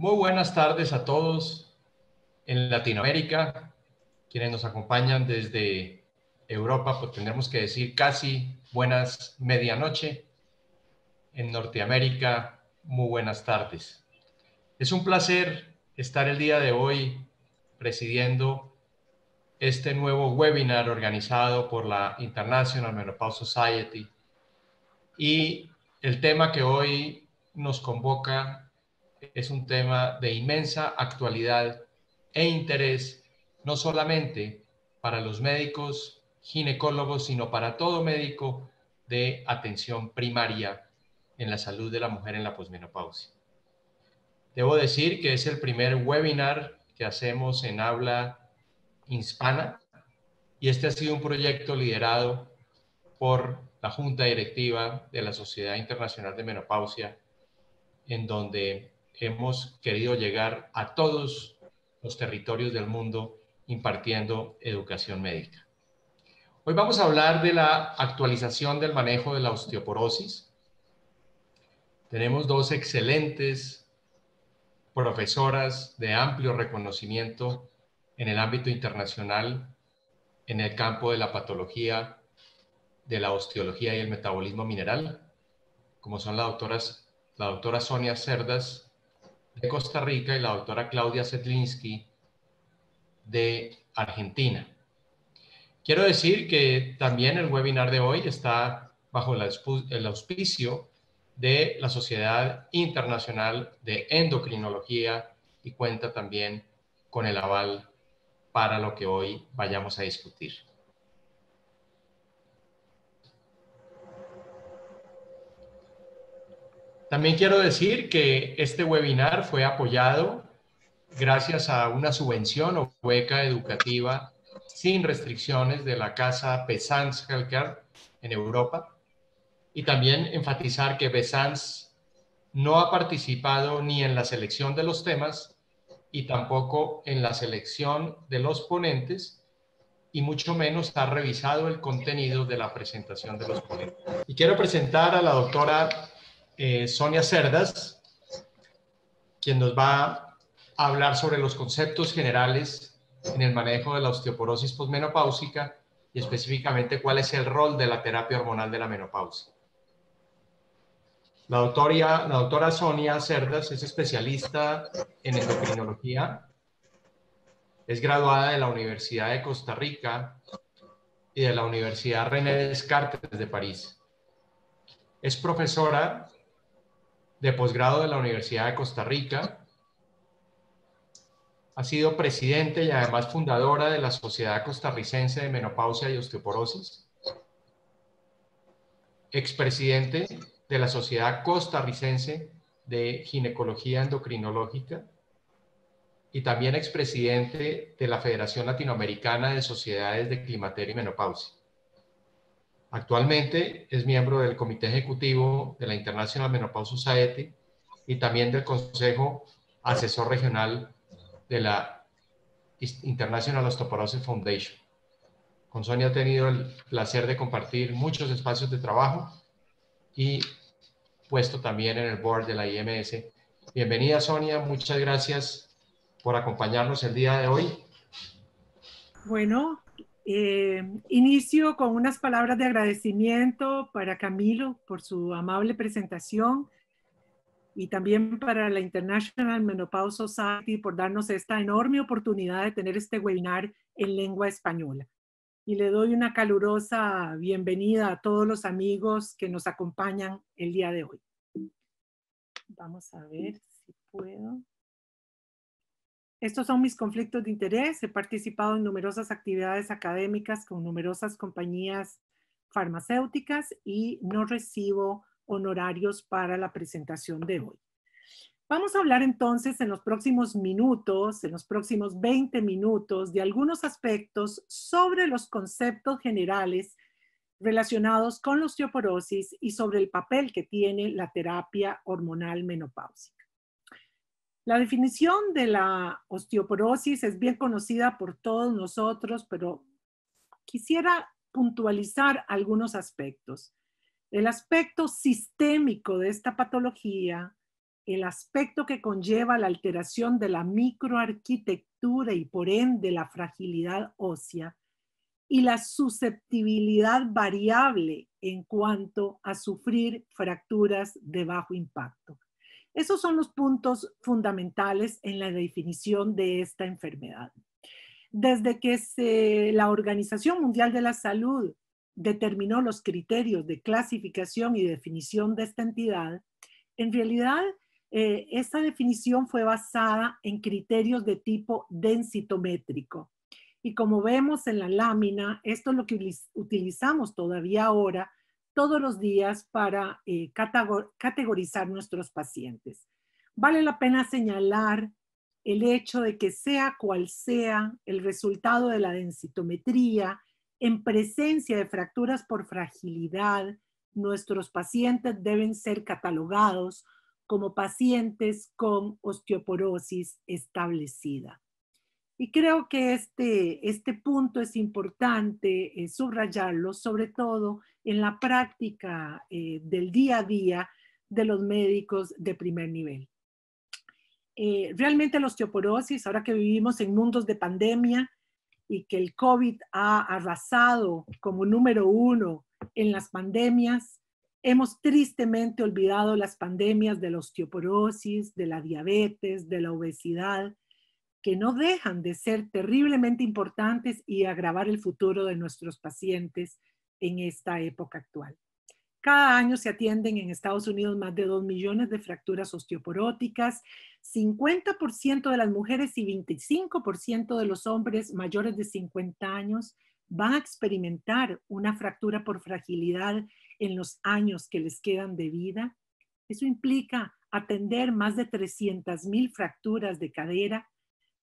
Muy buenas tardes a todos en Latinoamérica, quienes nos acompañan desde Europa, pues tendremos que decir casi buenas medianoche. En Norteamérica, muy buenas tardes. Es un placer estar el día de hoy presidiendo este nuevo webinar organizado por la International Menopause Society. Y el tema que hoy nos convoca es un tema de inmensa actualidad e interés, no solamente para los médicos ginecólogos, sino para todo médico de atención primaria en la salud de la mujer en la posmenopausia. Debo decir que es el primer webinar que hacemos en habla hispana y este ha sido un proyecto liderado por la Junta Directiva de la Sociedad Internacional de Menopausia, en donde hemos querido llegar a todos los territorios del mundo impartiendo educación médica. Hoy vamos a hablar de la actualización del manejo de la osteoporosis. Tenemos dos excelentes profesoras de amplio reconocimiento en el ámbito internacional, en el campo de la patología, de la osteología y el metabolismo mineral, como son la doctora Sonia Cerdas de Costa Rica y la doctora Claudia Zetlinski de Argentina. Quiero decir que también el webinar de hoy está bajo el auspicio de la Sociedad Internacional de Endocrinología y cuenta también con el aval para lo que hoy vayamos a discutir. También quiero decir que este webinar fue apoyado gracias a una subvención o beca educativa sin restricciones de la casa Besans Healthcare en Europa. Y también enfatizar que Besans no ha participado ni en la selección de los temas y tampoco en la selección de los ponentes, y mucho menos ha revisado el contenido de la presentación de los ponentes. Y quiero presentar a la doctora Sonia Cerdas, quien nos va a hablar sobre los conceptos generales en el manejo de la osteoporosis posmenopáusica y específicamente cuál es el rol de la terapia hormonal de la menopausia. La doctora Sonia Cerdas es especialista en endocrinología, es graduada de la Universidad de Costa Rica y de la Universidad René Descartes de París. Es profesora de posgrado de la Universidad de Costa Rica. Ha sido presidente y además fundadora de la Sociedad Costarricense de Menopausia y Osteoporosis. Expresidente de la Sociedad Costarricense de Ginecología Endocrinológica y también expresidente de la Federación Latinoamericana de Sociedades de Climaterio y Menopausia. Actualmente es miembro del Comité Ejecutivo de la International Menopause Society y también del Consejo Asesor Regional de la International Osteoporosis Foundation. Con Sonia he tenido el placer de compartir muchos espacios de trabajo y puesto también en el board de la IMS. Bienvenida, Sonia, muchas gracias por acompañarnos el día de hoy. Bueno, inicio con unas palabras de agradecimiento para Camilo por su amable presentación y también para la International Menopause Society por darnos esta enorme oportunidad de tener este webinar en lengua española. Y le doy una calurosa bienvenida a todos los amigos que nos acompañan el día de hoy. Vamos a ver si puedo. Estos son mis conflictos de interés. He participado en numerosas actividades académicas con numerosas compañías farmacéuticas y no recibo honorarios para la presentación de hoy. Vamos a hablar entonces en los próximos minutos, en los próximos 20 minutos, de algunos aspectos sobre los conceptos generales relacionados con la osteoporosis y sobre el papel que tiene la terapia hormonal menopáusica. La definición de la osteoporosis es bien conocida por todos nosotros, pero quisiera puntualizar algunos aspectos. El aspecto sistémico de esta patología el aspecto que conlleva la alteración de la microarquitectura y por ende la fragilidad ósea y la susceptibilidad variable en cuanto a sufrir fracturas de bajo impacto. Esos son los puntos fundamentales en la definición de esta enfermedad. Desde que la Organización Mundial de la Salud determinó los criterios de clasificación y definición de esta entidad, en realidad esta definición fue basada en criterios de tipo densitométrico. Y como vemos en la lámina, esto es lo que utilizamos todavía ahora, todos los días para categorizar nuestros pacientes. Vale la pena señalar el hecho de que sea cual sea el resultado de la densitometría, en presencia de fracturas por fragilidad, nuestros pacientes deben ser catalogados como pacientes con osteoporosis establecida. Y creo que este punto es importante subrayarlo, sobre todo en la práctica del día a día de los médicos de primer nivel. Realmente la osteoporosis, ahora que vivimos en mundos de pandemia y que el COVID ha arrasado como número 1 en las pandemias, hemos tristemente olvidado las pandemias de la osteoporosis, de la diabetes, de la obesidad, que no dejan de ser terriblemente importantes y agravar el futuro de nuestros pacientes en esta época actual. Cada año se atienden en Estados Unidos más de 2 millones de fracturas osteoporóticas, 50% de las mujeres y 25% de los hombres mayores de 50 años van a experimentar una fractura por fragilidad en los años que les quedan de vida. Eso implica atender más de 300,000 fracturas de cadera,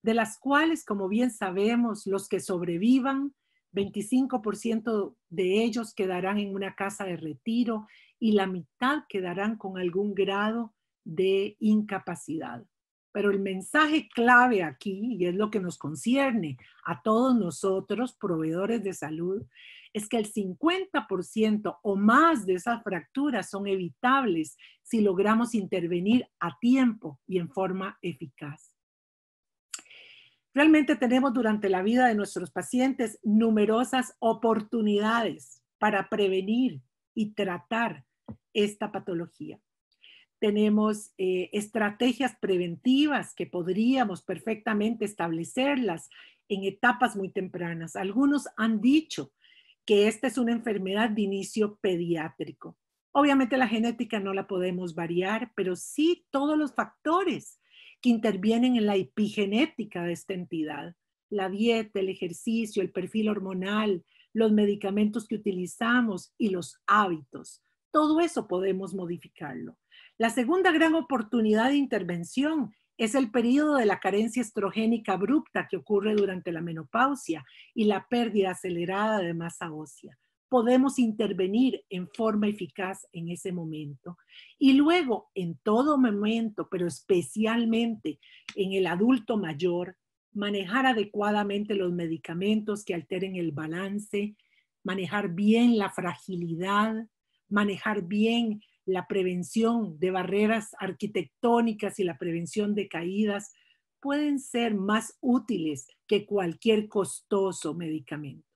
de las cuales, como bien sabemos, los que sobrevivan, 25% de ellos quedarán en una casa de retiro y la mitad quedarán con algún grado de incapacidad. Pero el mensaje clave aquí, y es lo que nos concierne a todos nosotros, proveedores de salud, es que el 50% o más de esas fracturas son evitables si logramos intervenir a tiempo y en forma eficaz. Realmente tenemos durante la vida de nuestros pacientes numerosas oportunidades para prevenir y tratar esta patología. Tenemos estrategias preventivas que podríamos perfectamente establecerlas en etapas muy tempranas. Algunos han dicho que esta es una enfermedad de inicio pediátrico. Obviamente la genética no la podemos variar, pero sí todos los factores que intervienen en la epigenética de esta entidad. La dieta, el ejercicio, el perfil hormonal, los medicamentos que utilizamos y los hábitos. Todo eso podemos modificarlo. La segunda gran oportunidad de intervención es el periodo de la carencia estrogénica abrupta que ocurre durante la menopausia y la pérdida acelerada de masa ósea. Podemos intervenir en forma eficaz en ese momento. Y luego, en todo momento, pero especialmente en el adulto mayor, manejar adecuadamente los medicamentos que alteren el balance, manejar bien la fragilidad, manejar bien la prevención de barreras arquitectónicas y la prevención de caídas, pueden ser más útiles que cualquier costoso medicamento.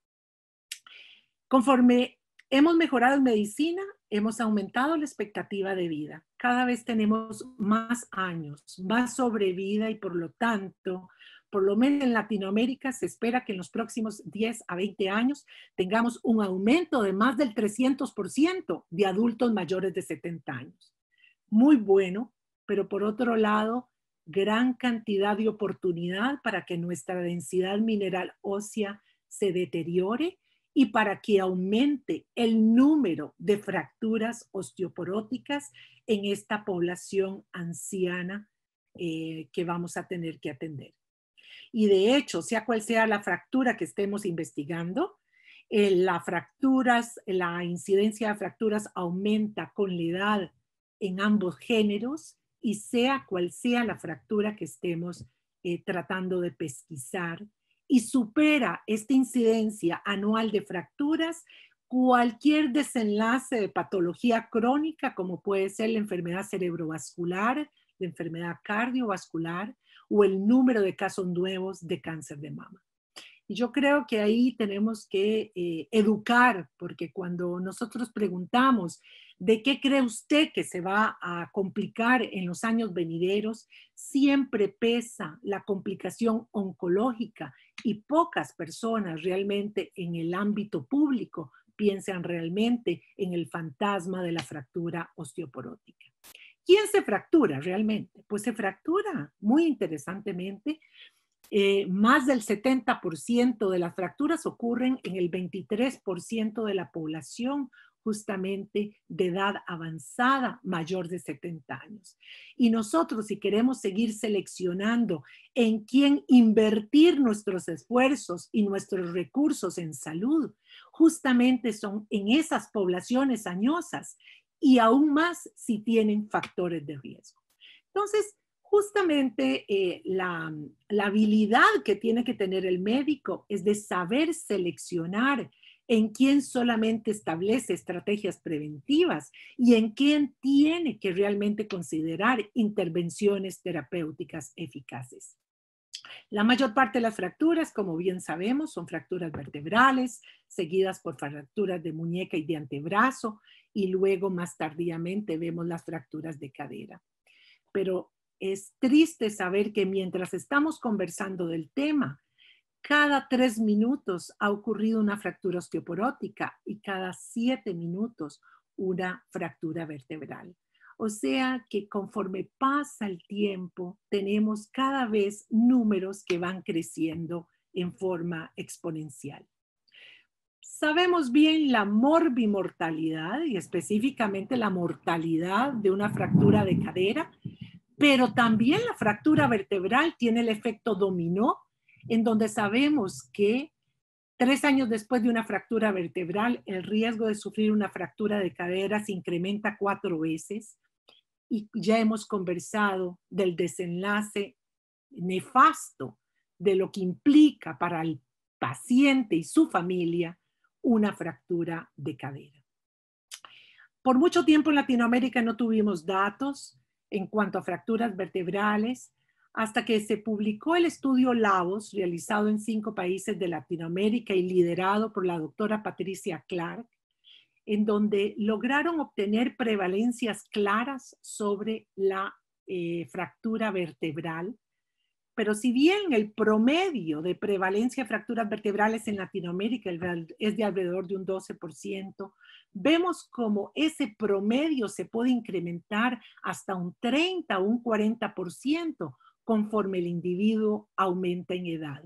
Conforme hemos mejorado en medicina, hemos aumentado la expectativa de vida. Cada vez tenemos más años, más sobrevida y por lo tanto, por lo menos en Latinoamérica se espera que en los próximos 10 a 20 años tengamos un aumento de más del 300% de adultos mayores de 70 años. Muy bueno, pero por otro lado, gran cantidad de oportunidad para que nuestra densidad mineral ósea se deteriore y para que aumente el número de fracturas osteoporóticas en esta población anciana que vamos a tener que atender. Y de hecho, sea cual sea la fractura que estemos investigando, la incidencia de fracturas aumenta con la edad en ambos géneros y sea cual sea la fractura que estemos tratando de pesquisar, y supera esta incidencia anual de fracturas cualquier desenlace de patología crónica como puede ser la enfermedad cerebrovascular, de enfermedad cardiovascular o el número de casos nuevos de cáncer de mama. Y yo creo que ahí tenemos que educar, porque cuando nosotros preguntamos de qué cree usted que se va a complicar en los años venideros, siempre pesa la complicación oncológica y pocas personas realmente en el ámbito público piensan realmente en el fantasma de la fractura osteoporótica. ¿Quién se fractura realmente? Pues se fractura muy interesantemente. Más del 70% de las fracturas ocurren en el 23% de la población justamente de edad avanzada mayor de 70 años. Y nosotros, si queremos seguir seleccionando en quién invertir nuestros esfuerzos y nuestros recursos en salud, justamente son en esas poblaciones añosas y aún más si tienen factores de riesgo. Entonces, justamente la habilidad que tiene que tener el médico es de saber seleccionar en quién solamente establece estrategias preventivas y en quién tiene que realmente considerar intervenciones terapéuticas eficaces. La mayor parte de las fracturas, como bien sabemos, son fracturas vertebrales, seguidas por fracturas de muñeca y de antebrazo, y luego más tardíamente vemos las fracturas de cadera. Pero es triste saber que mientras estamos conversando del tema, cada 3 minutos ha ocurrido una fractura osteoporótica y cada 7 minutos una fractura vertebral. O sea que conforme pasa el tiempo, tenemos cada vez números que van creciendo en forma exponencial. Sabemos bien la morbimortalidad y específicamente la mortalidad de una fractura de cadera, pero también la fractura vertebral tiene el efecto dominó, en donde sabemos que 3 años después de una fractura vertebral, el riesgo de sufrir una fractura de cadera se incrementa 4 veces. Y ya hemos conversado del desenlace nefasto de lo que implica para el paciente y su familia una fractura de cadera. Por mucho tiempo en Latinoamérica no tuvimos datos en cuanto a fracturas vertebrales, hasta que se publicó el estudio LAVOS, realizado en 5 países de Latinoamérica y liderado por la doctora Patricia Clark, en donde lograron obtener prevalencias claras sobre la fractura vertebral. Pero si bien el promedio de prevalencia de fracturas vertebrales en Latinoamérica es de alrededor de un 12%, vemos como ese promedio se puede incrementar hasta un 30 o un 40% conforme el individuo aumenta en edad.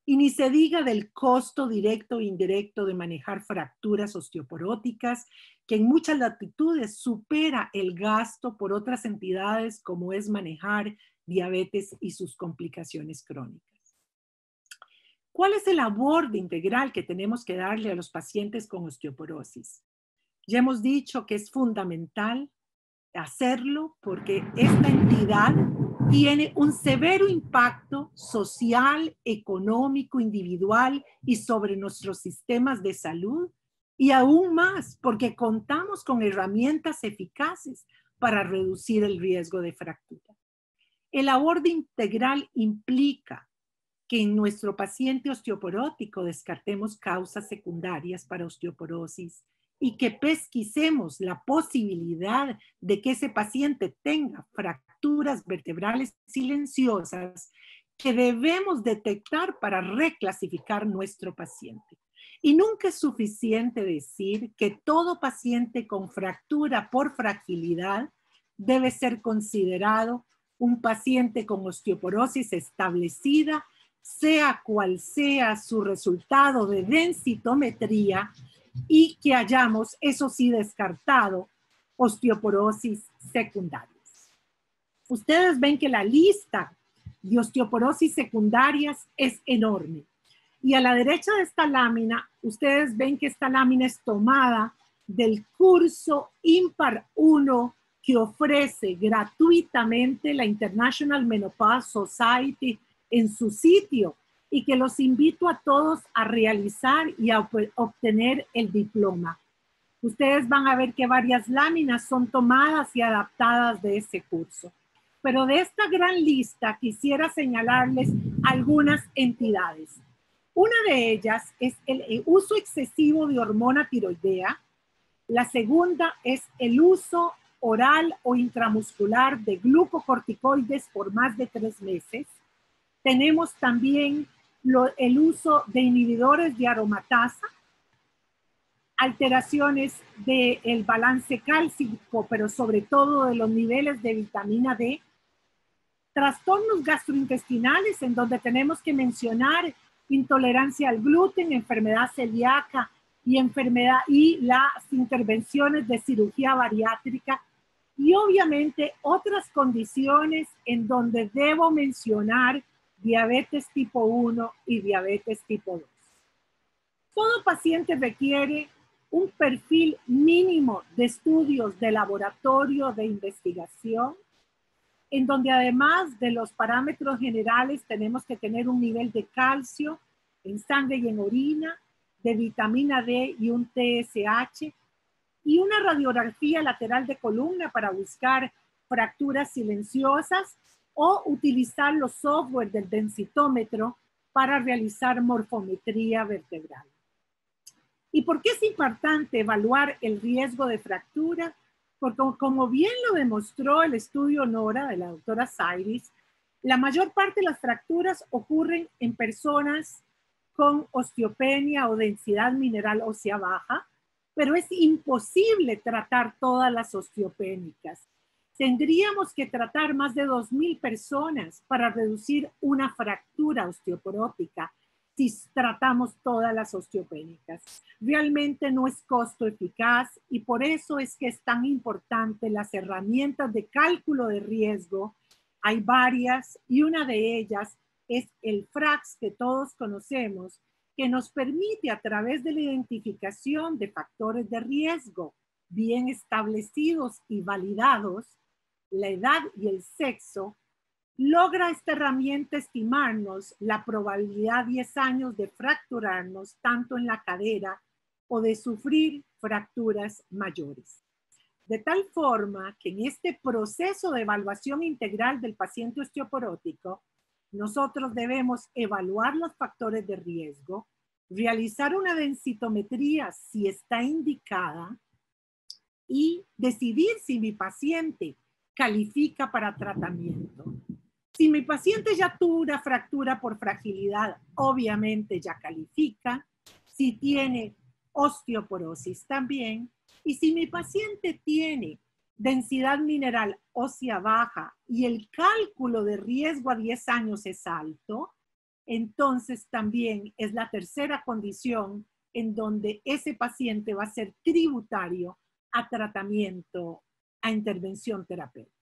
Y ni se diga del costo directo e indirecto de manejar fracturas osteoporóticas, que en muchas latitudes supera el gasto por otras entidades como es manejar diabetes y sus complicaciones crónicas. ¿Cuál es el abordaje integral que tenemos que darle a los pacientes con osteoporosis? Ya hemos dicho que es fundamental hacerlo porque esta entidad tiene un severo impacto social, económico, individual y sobre nuestros sistemas de salud, y aún más porque contamos con herramientas eficaces para reducir el riesgo de fractura. El abordaje integral implica que en nuestro paciente osteoporótico descartemos causas secundarias para osteoporosis y que pesquisemos la posibilidad de que ese paciente tenga fracturas vertebrales silenciosas que debemos detectar para reclasificar nuestro paciente. Y nunca es suficiente decir que todo paciente con fractura por fragilidad debe ser considerado un paciente con osteoporosis establecida, sea cual sea su resultado de densitometría, y que hayamos, eso sí, descartado osteoporosis secundarias. Ustedes ven que la lista de osteoporosis secundarias es enorme. Y a la derecha de esta lámina, ustedes ven que esta lámina es tomada del curso Impar 1 que ofrece gratuitamente la International Menopause Society en su sitio, y que los invito a todos a realizar y a obtener el diploma. Ustedes van a ver que varias láminas son tomadas y adaptadas de ese curso. Pero de esta gran lista quisiera señalarles algunas entidades. Una de ellas es el uso excesivo de hormona tiroidea. La segunda es el uso oral o intramuscular de glucocorticoides por más de 3 meses. Tenemos también el uso de inhibidores de aromatasa, alteraciones del balance cálcico, pero sobre todo de los niveles de vitamina D, trastornos gastrointestinales en donde tenemos que mencionar intolerancia al gluten, enfermedad celíaca y las intervenciones de cirugía bariátrica y obviamente otras condiciones en donde debo mencionar diabetes tipo 1 y diabetes tipo 2. Todo paciente requiere un perfil mínimo de estudios de laboratorio de investigación, en donde además de los parámetros generales tenemos que tener un nivel de calcio en sangre y en orina, de vitamina D y un TSH, y una radiografía lateral de columna para buscar fracturas silenciosas o utilizar los software del densitómetro para realizar morfometría vertebral. ¿Y por qué es importante evaluar el riesgo de fractura? Porque como bien lo demostró el estudio NORA de la doctora Sairis, la mayor parte de las fracturas ocurren en personas con osteopenia o densidad mineral ósea baja, pero es imposible tratar todas las osteopénicas. Tendríamos que tratar más de 2,000 personas para reducir una fractura osteoporótica si tratamos todas las osteopénicas. Realmente no es costo eficaz y por eso es que es tan importante las herramientas de cálculo de riesgo. Hay varias y una de ellas es el FRAX que todos conocemos, que nos permite a través de la identificación de factores de riesgo bien establecidos y validados, la edad y el sexo, logra esta herramienta estimarnos la probabilidad 10 años de fracturarnos tanto en la cadera o de sufrir fracturas mayores. De tal forma que en este proceso de evaluación integral del paciente osteoporótico, nosotros debemos evaluar los factores de riesgo, realizar una densitometría si está indicada y decidir si mi paciente califica para tratamiento. Si mi paciente ya tuvo una fractura por fragilidad, obviamente ya califica. Si tiene osteoporosis también. Y si mi paciente tiene densidad mineral ósea baja y el cálculo de riesgo a 10 años es alto, entonces también es la tercera condición en donde ese paciente va a ser tributario a tratamiento, a intervención terapéutica.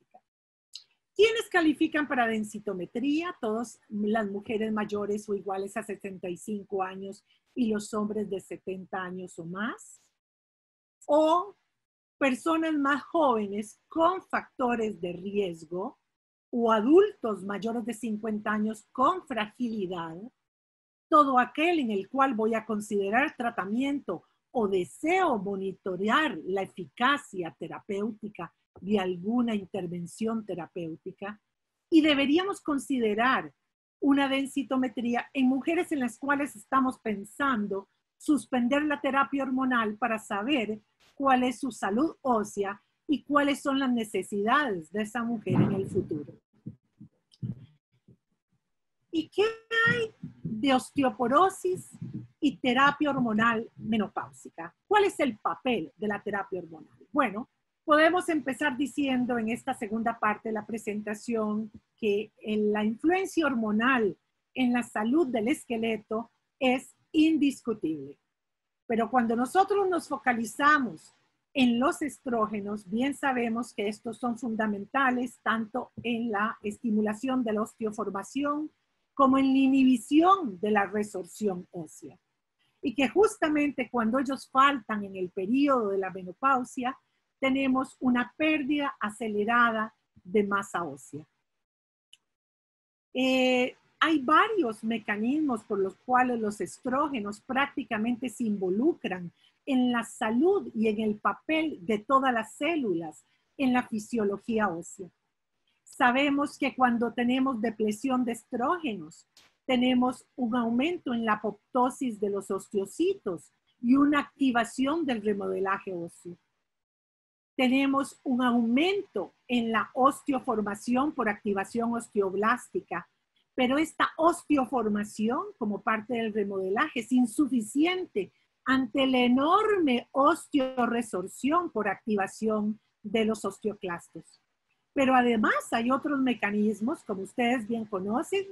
¿Quiénes califican para densitometría? Todas las mujeres mayores o iguales a 65 años y los hombres de 70 años o más. O personas más jóvenes con factores de riesgo o adultos mayores de 50 años con fragilidad. Todo aquel en el cual voy a considerar tratamiento o deseo monitorear la eficacia terapéutica de alguna intervención terapéutica, y deberíamos considerar una densitometría en mujeres en las cuales estamos pensando suspender la terapia hormonal para saber cuál es su salud ósea y cuáles son las necesidades de esa mujer en el futuro. ¿Y qué hay de osteoporosis y terapia hormonal menopáusica? ¿Cuál es el papel de la terapia hormonal? Bueno, podemos empezar diciendo en esta segunda parte de la presentación que la influencia hormonal en la salud del esqueleto es indiscutible. Pero cuando nosotros nos focalizamos en los estrógenos, bien sabemos que estos son fundamentales tanto en la estimulación de la osteoformación como en la inhibición de la resorción ósea. Y que justamente cuando ellos faltan en el periodo de la menopausia, tenemos una pérdida acelerada de masa ósea. Hay varios mecanismos por los cuales los estrógenos prácticamente se involucran en la salud y en el papel de todas las células en la fisiología ósea. Sabemos que cuando tenemos depresión de estrógenos, tenemos un aumento en la apoptosis de los osteocitos y una activación del remodelaje óseo. Tenemos un aumento en la osteoformación por activación osteoblástica, pero esta osteoformación como parte del remodelaje es insuficiente ante la enorme osteoresorción por activación de los osteoclastos. Pero además hay otros mecanismos, como ustedes bien conocen.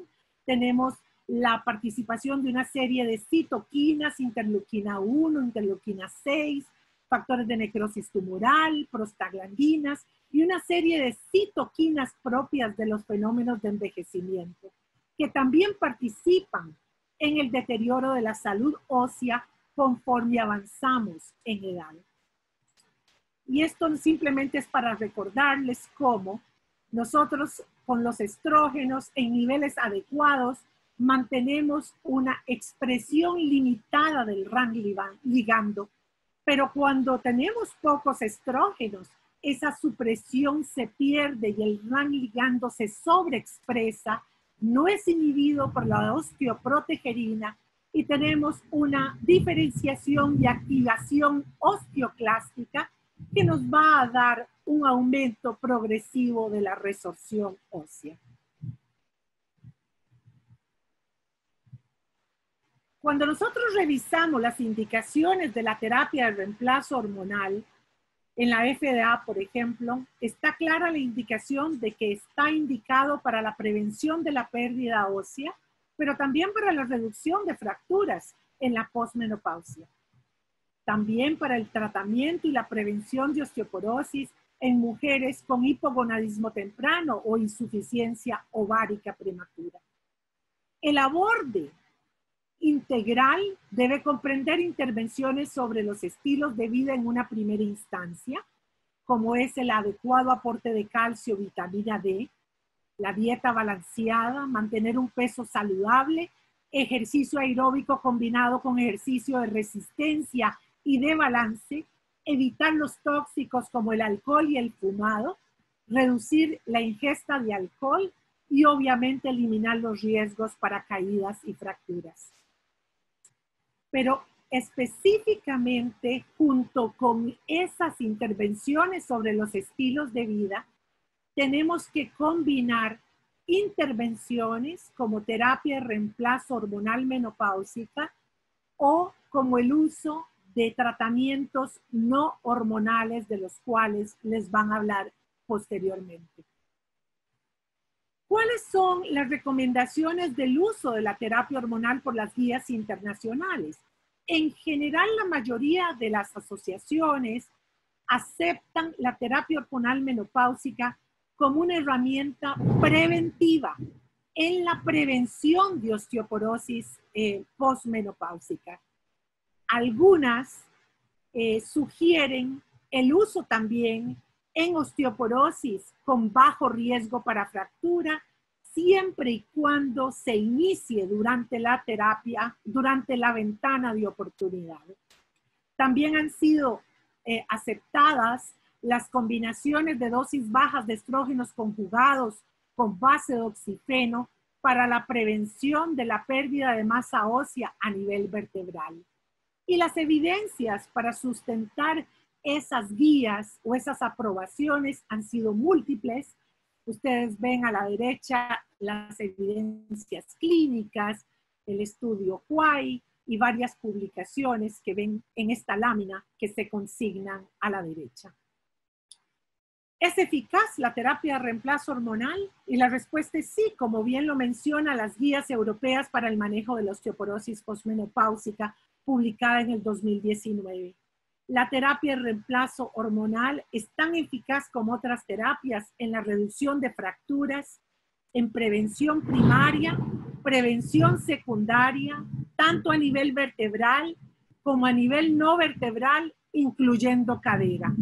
Tenemos la participación de una serie de citoquinas, interleuquina 1, interleuquina 6, factores de necrosis tumoral, prostaglandinas y una serie de citoquinas propias de los fenómenos de envejecimiento, que también participan en el deterioro de la salud ósea conforme avanzamos en edad. Y esto simplemente es para recordarles cómo nosotros con los estrógenos en niveles adecuados mantenemos una expresión limitada del RAN ligando, pero cuando tenemos pocos estrógenos, esa supresión se pierde y el RAN ligando se sobreexpresa, no es inhibido por la osteoprotegerina y tenemos una diferenciación y activación osteoclástica que nos va a dar un aumento progresivo de la resorción ósea. Cuando nosotros revisamos las indicaciones de la terapia de reemplazo hormonal, en la FDA, por ejemplo, está clara la indicación de que está indicado para la prevención de la pérdida ósea, pero también para la reducción de fracturas en la posmenopausia. También para el tratamiento y la prevención de osteoporosis en mujeres con hipogonadismo temprano o insuficiencia ovárica prematura. El aborde integral debe comprender intervenciones sobre los estilos de vida en una primera instancia, como es el adecuado aporte de calcio, vitamina D, la dieta balanceada, mantener un peso saludable, ejercicio aeróbico combinado con ejercicio de resistencia y de balance, evitar los tóxicos como el alcohol y el fumado, reducir la ingesta de alcohol y obviamente eliminar los riesgos para caídas y fracturas. Pero específicamente junto con esas intervenciones sobre los estilos de vida, tenemos que combinar intervenciones como terapia de reemplazo hormonal menopáusica o como el uso de tratamientos no hormonales de los cuales les van a hablar posteriormente. ¿Cuáles son las recomendaciones del uso de la terapia hormonal por las guías internacionales? En general, la mayoría de las asociaciones aceptan la terapia hormonal menopáusica como una herramienta preventiva en la prevención de osteoporosis posmenopáusica. Algunas sugieren el uso también en osteoporosis con bajo riesgo para fractura, siempre y cuando se inicie durante la terapia, durante la ventana de oportunidad. También han sido aceptadas las combinaciones de dosis bajas de estrógenos conjugados con base de oxifeno para la prevención de la pérdida de masa ósea a nivel vertebral. Y las evidencias para sustentar esas guías o esas aprobaciones han sido múltiples. Ustedes ven a la derecha las evidencias clínicas, el estudio Huay y varias publicaciones que ven en esta lámina que se consignan a la derecha. ¿Es eficaz la terapia de reemplazo hormonal? Y la respuesta es sí, como bien lo menciona las guías europeas para el manejo de la osteoporosis posmenopáusica, publicada en el 2019. La terapia de reemplazo hormonal es tan eficaz como otras terapias en la reducción de fracturas, en prevención primaria, prevención secundaria, tanto a nivel vertebral como a nivel no vertebral, incluyendo cadera.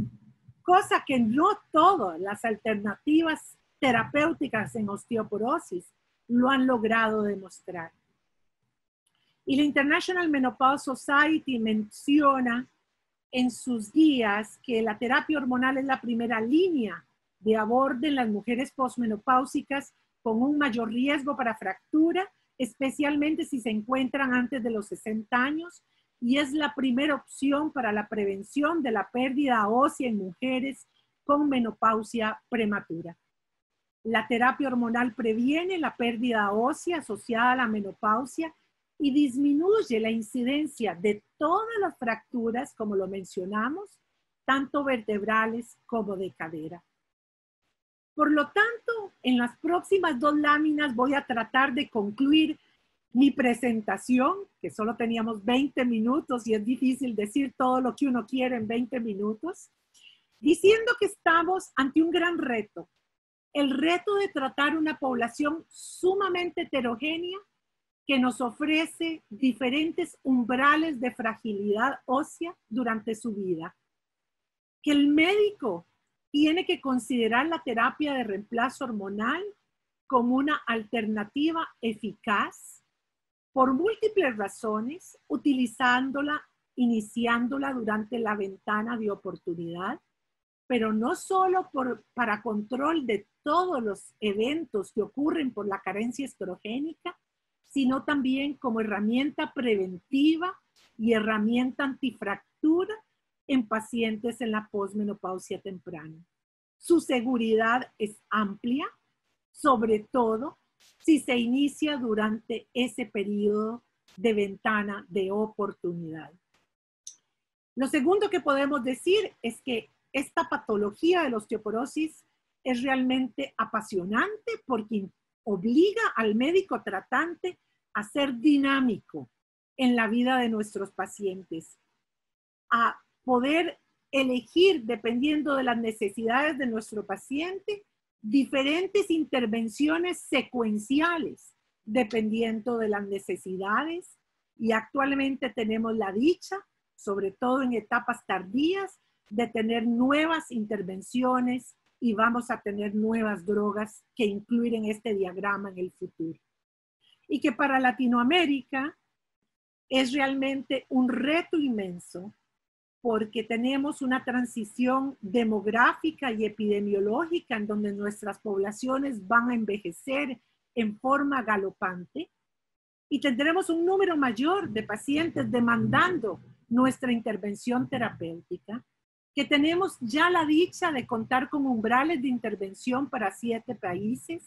Cosa que no todas las alternativas terapéuticas en osteoporosis lo han logrado demostrar. Y la International Menopause Society menciona en sus guías que la terapia hormonal es la primera línea de aborden las mujeres posmenopáusicas con un mayor riesgo para fractura, especialmente si se encuentran antes de los 60 años, y es la primera opción para la prevención de la pérdida ósea en mujeres con menopausia prematura. La terapia hormonal previene la pérdida ósea asociada a la menopausia y disminuye la incidencia de todas las fracturas, como lo mencionamos, tanto vertebrales como de cadera. Por lo tanto, en las próximas 2 láminas voy a tratar de concluir mi presentación, que solo teníamos 20 minutos y es difícil decir todo lo que uno quiere en 20 minutos, diciendo que estamos ante un gran reto. El reto de tratar una población sumamente heterogénea que nos ofrece diferentes umbrales de fragilidad ósea durante su vida. Que el médico tiene que considerar la terapia de reemplazo hormonal como una alternativa eficaz por múltiples razones, iniciándola durante la ventana de oportunidad, pero no solo para control de todos los eventos que ocurren por la carencia estrogénica, sino también como herramienta preventiva y herramienta antifractura en pacientes en la posmenopausia temprana. Su seguridad es amplia, sobre todo si se inicia durante ese periodo de ventana de oportunidad. Lo segundo que podemos decir es que esta patología de la osteoporosis es realmente apasionante porque obliga al médico tratante a ser dinámico en la vida de nuestros pacientes, a poder elegir, dependiendo de las necesidades de nuestro paciente, diferentes intervenciones secuenciales, dependiendo de las necesidades. Y actualmente tenemos la dicha, sobre todo en etapas tardías, de tener nuevas intervenciones y vamos a tener nuevas drogas que incluir en este diagrama en el futuro. Y que para Latinoamérica es realmente un reto inmenso porque tenemos una transición demográfica y epidemiológica en donde nuestras poblaciones van a envejecer en forma galopante y tendremos un número mayor de pacientes demandando nuestra intervención terapéutica, que tenemos ya la dicha de contar con umbrales de intervención para 7 países,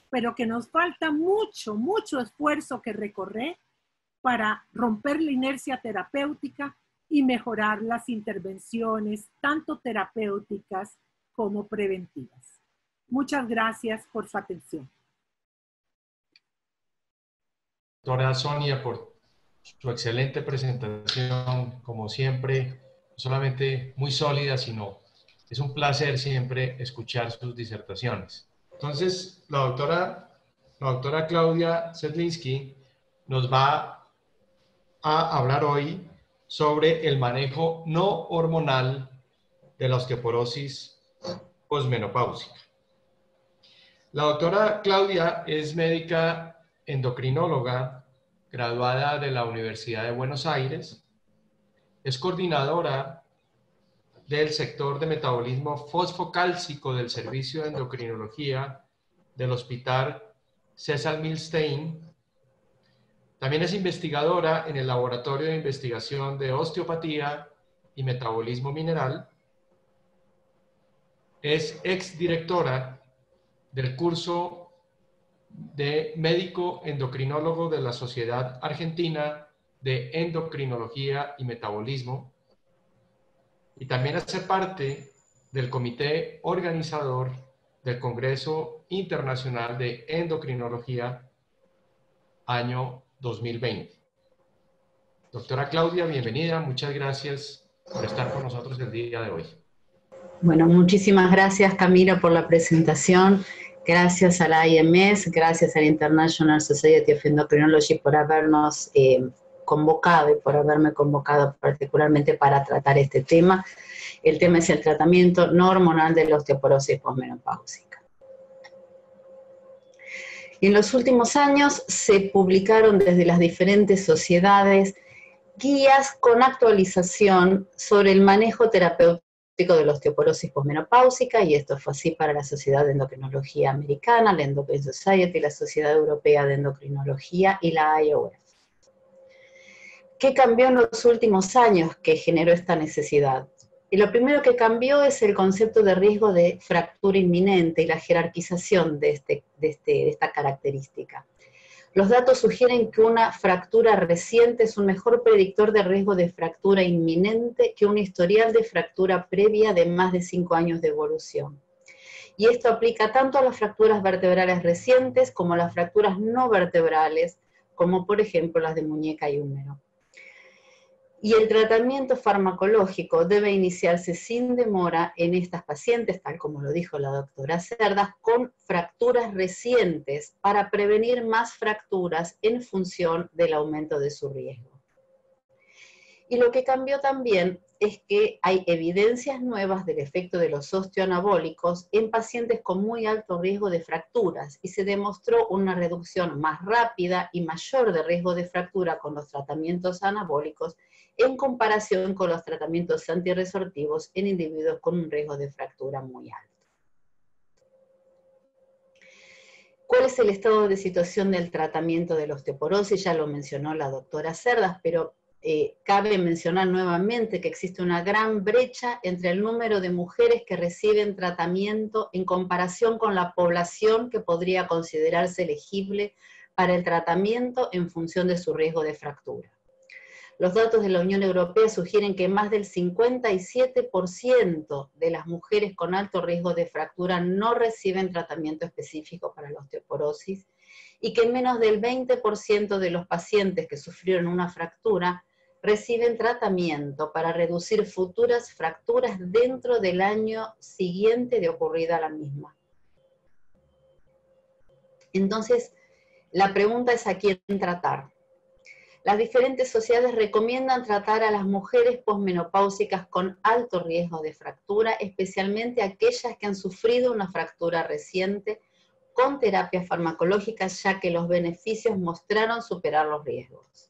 pero que nos falta mucho esfuerzo que recorrer para romper la inercia terapéutica y mejorar las intervenciones, tanto terapéuticas como preventivas. Muchas gracias por su atención. Doctora Sonia, por su excelente presentación, como siempre, no solamente muy sólida, sino es un placer siempre escuchar sus disertaciones. Entonces, la doctora Claudia Sedlinski nos va a hablar hoy sobre el manejo no hormonal de la osteoporosis posmenopáusica. La doctora Claudia es médica endocrinóloga, graduada de la Universidad de Buenos Aires, es coordinadora del sector de metabolismo fosfocálcico del Servicio de Endocrinología del Hospital Cecil Milstein. También es investigadora en el Laboratorio de Investigación de Osteopatía y Metabolismo Mineral. Es exdirectora del curso de médico endocrinólogo de la Sociedad Argentina de Endocrinología y Metabolismo. Y también hace parte del comité organizador del Congreso Internacional de Endocrinología año 2020. Doctora Claudia, bienvenida. Muchas gracias por estar con nosotros el día de hoy. Bueno, muchísimas gracias, Camila, por la presentación. Gracias a la IMS, gracias a la International Society of Endocrinology por habernos convocado y por haberme convocado particularmente para tratar este tema. El tema es el tratamiento no hormonal de la osteoporosis posmenopáusica. Y en los últimos años se publicaron desde las diferentes sociedades guías con actualización sobre el manejo terapéutico diagnóstico de la osteoporosis posmenopáusica, y esto fue así para la Sociedad de Endocrinología Americana, la Endocrine Society, la Sociedad Europea de Endocrinología y la IOF. ¿Qué cambió en los últimos años que generó esta necesidad? Y lo primero que cambió es el concepto de riesgo de fractura inminente y la jerarquización de esta característica. Los datos sugieren que una fractura reciente es un mejor predictor de riesgo de fractura inminente que un historial de fractura previa de más de 5 años de evolución. Y esto aplica tanto a las fracturas vertebrales recientes como a las fracturas no vertebrales, como por ejemplo las de muñeca y húmero. Y el tratamiento farmacológico debe iniciarse sin demora en estas pacientes, tal como lo dijo la doctora Cerdas, con fracturas recientes para prevenir más fracturas en función del aumento de su riesgo. Y lo que cambió también es que hay evidencias nuevas del efecto de los osteoanabólicos en pacientes con muy alto riesgo de fracturas, y se demostró una reducción más rápida y mayor de riesgo de fractura con los tratamientos anabólicos en comparación con los tratamientos antirresortivos en individuos con un riesgo de fractura muy alto. ¿Cuál es el estado de situación del tratamiento de la osteoporosis? Ya lo mencionó la doctora Cerdas, pero cabe mencionar nuevamente que existe una gran brecha entre el número de mujeres que reciben tratamiento en comparación con la población que podría considerarse elegible para el tratamiento en función de su riesgo de fractura. Los datos de la Unión Europea sugieren que más del 57% de las mujeres con alto riesgo de fractura no reciben tratamiento específico para la osteoporosis, y que menos del 20% de los pacientes que sufrieron una fractura reciben tratamiento para reducir futuras fracturas dentro del año siguiente de ocurrida la misma. Entonces, la pregunta es a quién tratar. Las diferentes sociedades recomiendan tratar a las mujeres posmenopáusicas con alto riesgo de fractura, especialmente aquellas que han sufrido una fractura reciente, con terapias farmacológicas, ya que los beneficios mostraron superar los riesgos.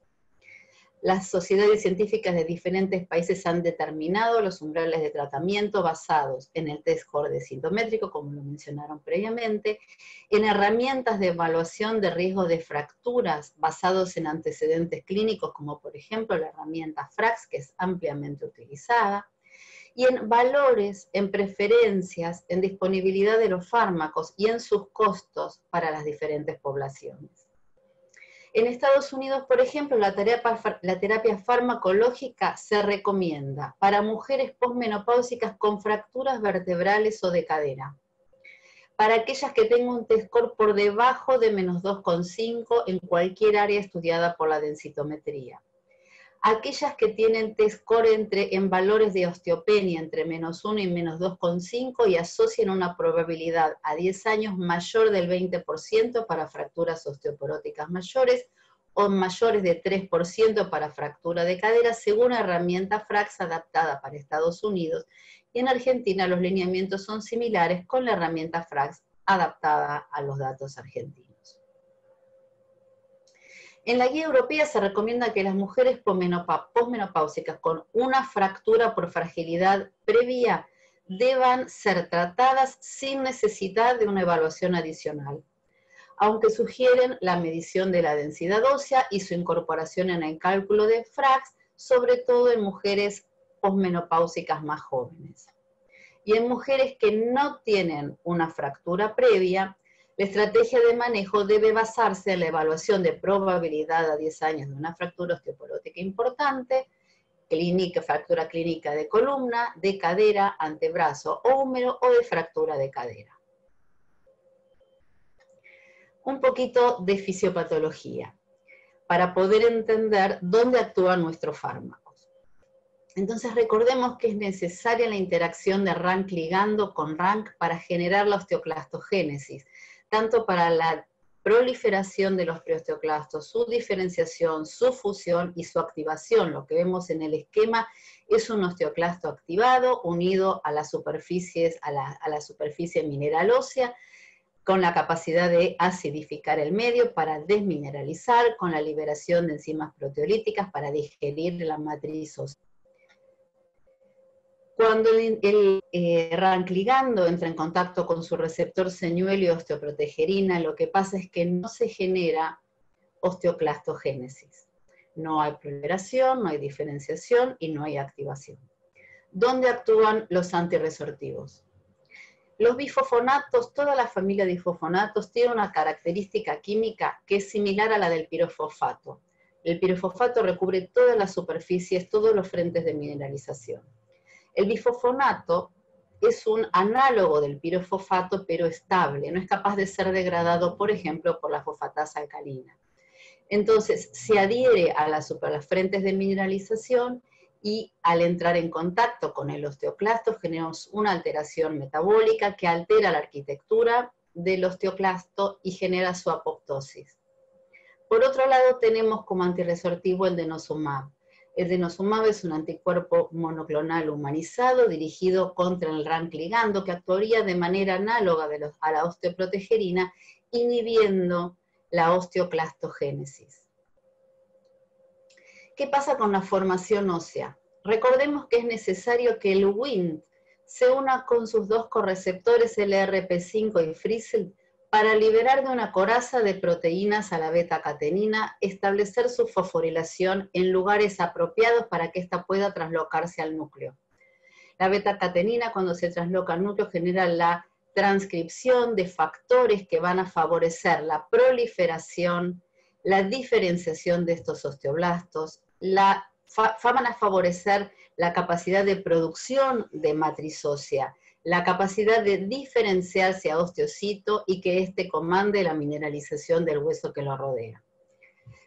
Las sociedades científicas de diferentes países han determinado los umbrales de tratamiento basados en el test Horde sintométrico, como lo mencionaron previamente, en herramientas de evaluación de riesgo de fracturas basados en antecedentes clínicos, como por ejemplo la herramienta FRAX, que es ampliamente utilizada, y en valores, en preferencias, en disponibilidad de los fármacos y en sus costos para las diferentes poblaciones. En Estados Unidos, por ejemplo, la terapia farmacológica se recomienda para mujeres posmenopáusicas con fracturas vertebrales o de cadera, para aquellas que tengan un T-score por debajo de menos 2,5 en cualquier área estudiada por la densitometría, aquellas que tienen T-score en valores de osteopenia entre menos 1 y menos 2,5 y asocian una probabilidad a 10 años mayor del 20% para fracturas osteoporóticas mayores, o mayores de 3% para fractura de cadera, según la herramienta FRAX adaptada para Estados Unidos, y en Argentina los lineamientos son similares con la herramienta FRAX adaptada a los datos argentinos. En la guía europea se recomienda que las mujeres posmenopáusicas con una fractura por fragilidad previa deban ser tratadas sin necesidad de una evaluación adicional, aunque sugieren la medición de la densidad ósea y su incorporación en el cálculo de FRAX, sobre todo en mujeres posmenopáusicas más jóvenes. Y en mujeres que no tienen una fractura previa, la estrategia de manejo debe basarse en la evaluación de probabilidad a 10 años de una fractura osteoporótica importante, fractura clínica de columna, de cadera, antebrazo o húmero, o de fractura de cadera. Un poquito de fisiopatología, para poder entender dónde actúan nuestros fármacos. Entonces recordemos que es necesaria la interacción de RANK ligando con RANK para generar la osteoclastogénesis, tanto para la proliferación de los preosteoclastos, su diferenciación, su fusión y su activación. Lo que vemos en el esquema es un osteoclasto activado unido a las superficies, a la superficie mineral ósea, con la capacidad de acidificar el medio para desmineralizar, con la liberación de enzimas proteolíticas para digerir la matriz ósea. Cuando el rancligando entra en contacto con su receptor señuelo y osteoprotegerina, lo que pasa es que no se genera osteoclastogénesis. No hay proliferación, no hay diferenciación y no hay activación. ¿Dónde actúan los antirresortivos? Los bifosfonatos, toda la familia de bifosfonatos tiene una característica química que es similar a la del pirofosfato. El pirofosfato recubre todas las superficies, todos los frentes de mineralización. El bifosfonato es un análogo del pirofosfato, pero estable, no es capaz de ser degradado, por ejemplo, por la fosfatasa alcalina. Entonces, se adhiere a las frentes de mineralización y al entrar en contacto con el osteoclasto generamos una alteración metabólica que altera la arquitectura del osteoclasto y genera su apoptosis. Por otro lado, tenemos como antirresortivo el denosumab. El denosumab es un anticuerpo monoclonal humanizado dirigido contra el rancligando que actuaría de manera análoga a la osteoprotegerina, inhibiendo la osteoclastogénesis. ¿Qué pasa con la formación ósea? Recordemos que es necesario que el Wnt se una con sus dos correceptores LRP5 y FRISL para liberar de una coraza de proteínas a la beta-catenina, establecer su fosforilación en lugares apropiados para que ésta pueda traslocarse al núcleo. La beta-catenina, cuando se trasloca al núcleo, genera la transcripción de factores que van a favorecer la proliferación, la diferenciación de estos osteoblastos, van a favorecer la capacidad de producción de matriz ósea, la capacidad de diferenciarse a osteocito y que éste comande la mineralización del hueso que lo rodea.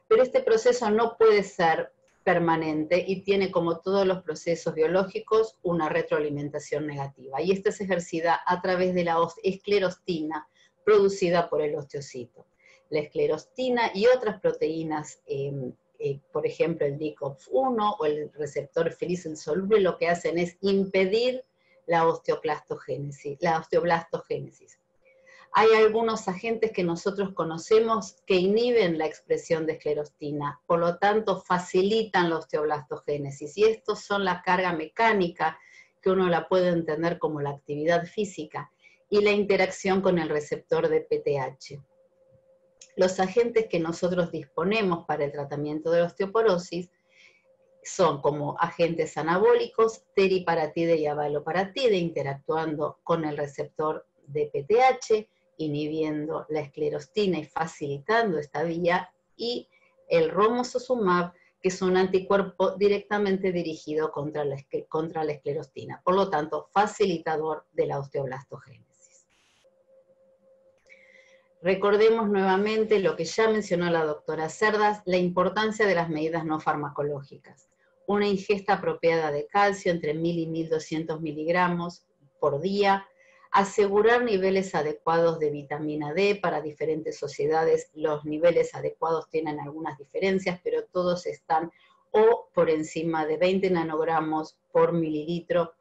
Pero este proceso no puede ser permanente y tiene, como todos los procesos biológicos, una retroalimentación negativa. Y esta es ejercida a través de la esclerostina producida por el osteocito. La esclerostina y otras proteínas, por ejemplo el DICOF1 o el receptor FRISL soluble, lo que hacen es impedir la osteoclastogénesis, la osteoblastogénesis. Hay algunos agentes que nosotros conocemos que inhiben la expresión de esclerostina, por lo tanto facilitan la osteoblastogénesis, y estos son la carga mecánica, que uno la puede entender como la actividad física, y la interacción con el receptor de PTH. Los agentes que nosotros disponemos para el tratamiento de la osteoporosis son como agentes anabólicos, teriparatide y abaloparatide, interactuando con el receptor de PTH, inhibiendo la esclerostina y facilitando esta vía, y el romosozumab, que es un anticuerpo directamente dirigido contra la esclerostina, por lo tanto, facilitador de la osteoblastogénesis. Recordemos nuevamente lo que ya mencionó la doctora Cerdas, la importancia de las medidas no farmacológicas. Una ingesta apropiada de calcio entre 1000 y 1200 miligramos por día, asegurar niveles adecuados de vitamina D para diferentes sociedades. Los niveles adecuados tienen algunas diferencias, pero todos están o por encima de 20 nanogramos por mililitro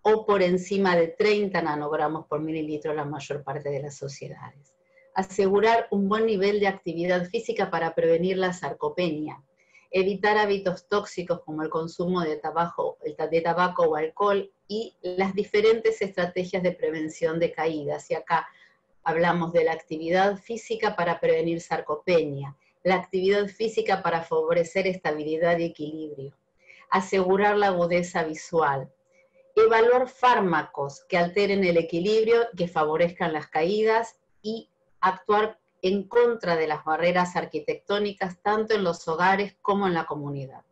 o por encima de 30 nanogramos por mililitro la mayor parte de las sociedades. Asegurar un buen nivel de actividad física para prevenir la sarcopenia. Evitar hábitos tóxicos como el consumo de tabaco o alcohol y las diferentes estrategias de prevención de caídas. Y acá hablamos de la actividad física para prevenir sarcopenia, la actividad física para favorecer estabilidad y equilibrio, asegurar la agudeza visual, evaluar fármacos que alteren el equilibrio, que favorezcan las caídas y actuar en contra de las barreras arquitectónicas, tanto en los hogares como en la comunidad.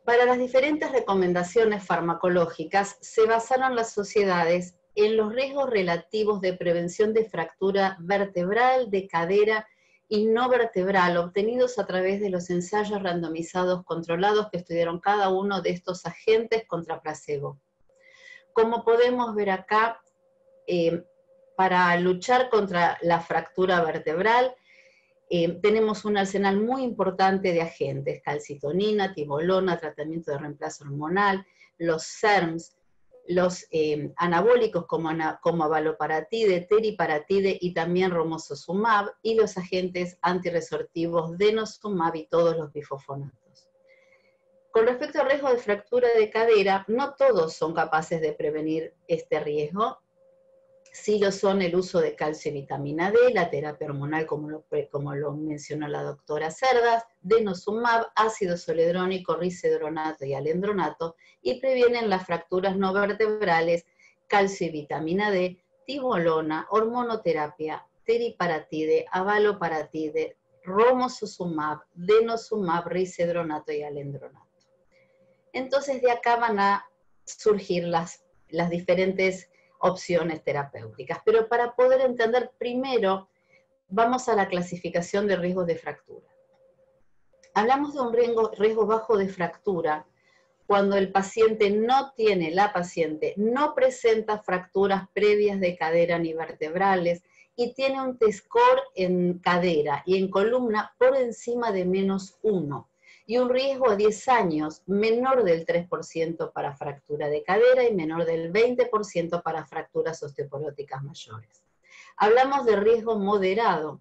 Para las diferentes recomendaciones farmacológicas, se basaron las sociedades en los riesgos relativos de prevención de fractura vertebral, de cadera y no vertebral, obtenidos a través de los ensayos randomizados controlados que estudiaron cada uno de estos agentes contra placebo. Como podemos ver acá, para luchar contra la fractura vertebral, tenemos un arsenal muy importante de agentes: calcitonina, timolona, tratamiento de reemplazo hormonal, los SERMs, los anabólicos como abaloparatide, teriparatide y también romosozumab, y los agentes antirresortivos denosumab y todos los bifosfonatos. Con respecto al riesgo de fractura de cadera, no todos son capaces de prevenir este riesgo. Sí lo son el uso de calcio y vitamina D, la terapia hormonal, como lo mencionó la doctora Cerdas, denosumab, ácido zoledrónico, risedronato y alendronato, y previenen las fracturas no vertebrales, calcio y vitamina D, tibolona, hormonoterapia, teriparatide, avaloparatide, romosozumab, denosumab, risedronato y alendronato. Entonces de acá van a surgir las diferentes opciones terapéuticas. Pero para poder entender primero, vamos a la clasificación de riesgos de fractura. Hablamos de un riesgo bajo de fractura cuando el paciente la paciente no presenta fracturas previas de cadera ni vertebrales y tiene un T-score en cadera y en columna por encima de -1. Y un riesgo a 10 años menor del 3% para fractura de cadera y menor del 20% para fracturas osteoporóticas mayores. Hablamos de riesgo moderado,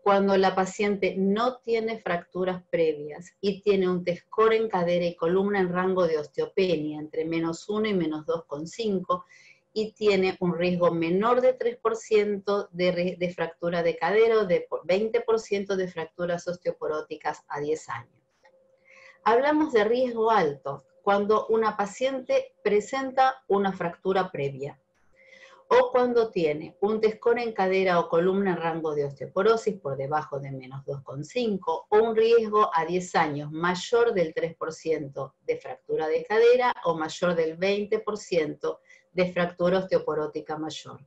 cuando la paciente no tiene fracturas previas y tiene un T-score en cadera y columna en rango de osteopenia entre -1 y -2,5 y tiene un riesgo menor de 3% de fractura de cadera o de 20% de fracturas osteoporóticas a 10 años. Hablamos de riesgo alto, cuando una paciente presenta una fractura previa, o cuando tiene un T-score en cadera o columna en rango de osteoporosis por debajo de -2,5, o un riesgo a 10 años mayor del 3% de fractura de cadera o mayor del 20% de fractura osteoporótica mayor.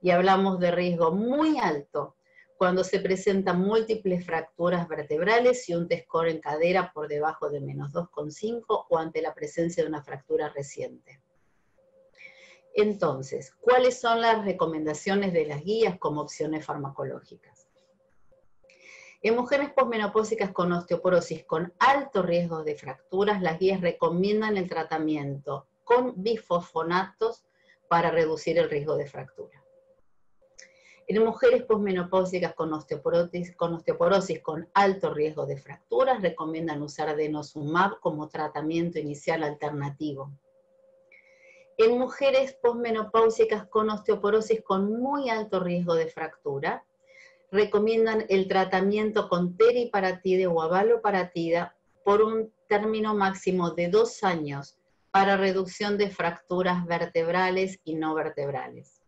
Y hablamos de riesgo muy alto, cuando se presentan múltiples fracturas vertebrales y un T-score en cadera por debajo de -2,5 o ante la presencia de una fractura reciente. Entonces, ¿cuáles son las recomendaciones de las guías como opciones farmacológicas? En mujeres posmenopáusicas con osteoporosis con alto riesgo de fracturas, las guías recomiendan el tratamiento con bifosfonatos para reducir el riesgo de fractura. En mujeres posmenopáusicas con osteoporosis con alto riesgo de fracturas, recomiendan usar denosumab como tratamiento inicial alternativo. En mujeres posmenopáusicas con osteoporosis con muy alto riesgo de fractura, recomiendan el tratamiento con teriparatide o avaloparatida por un término máximo de 2 años para reducción de fracturas vertebrales y no vertebrales.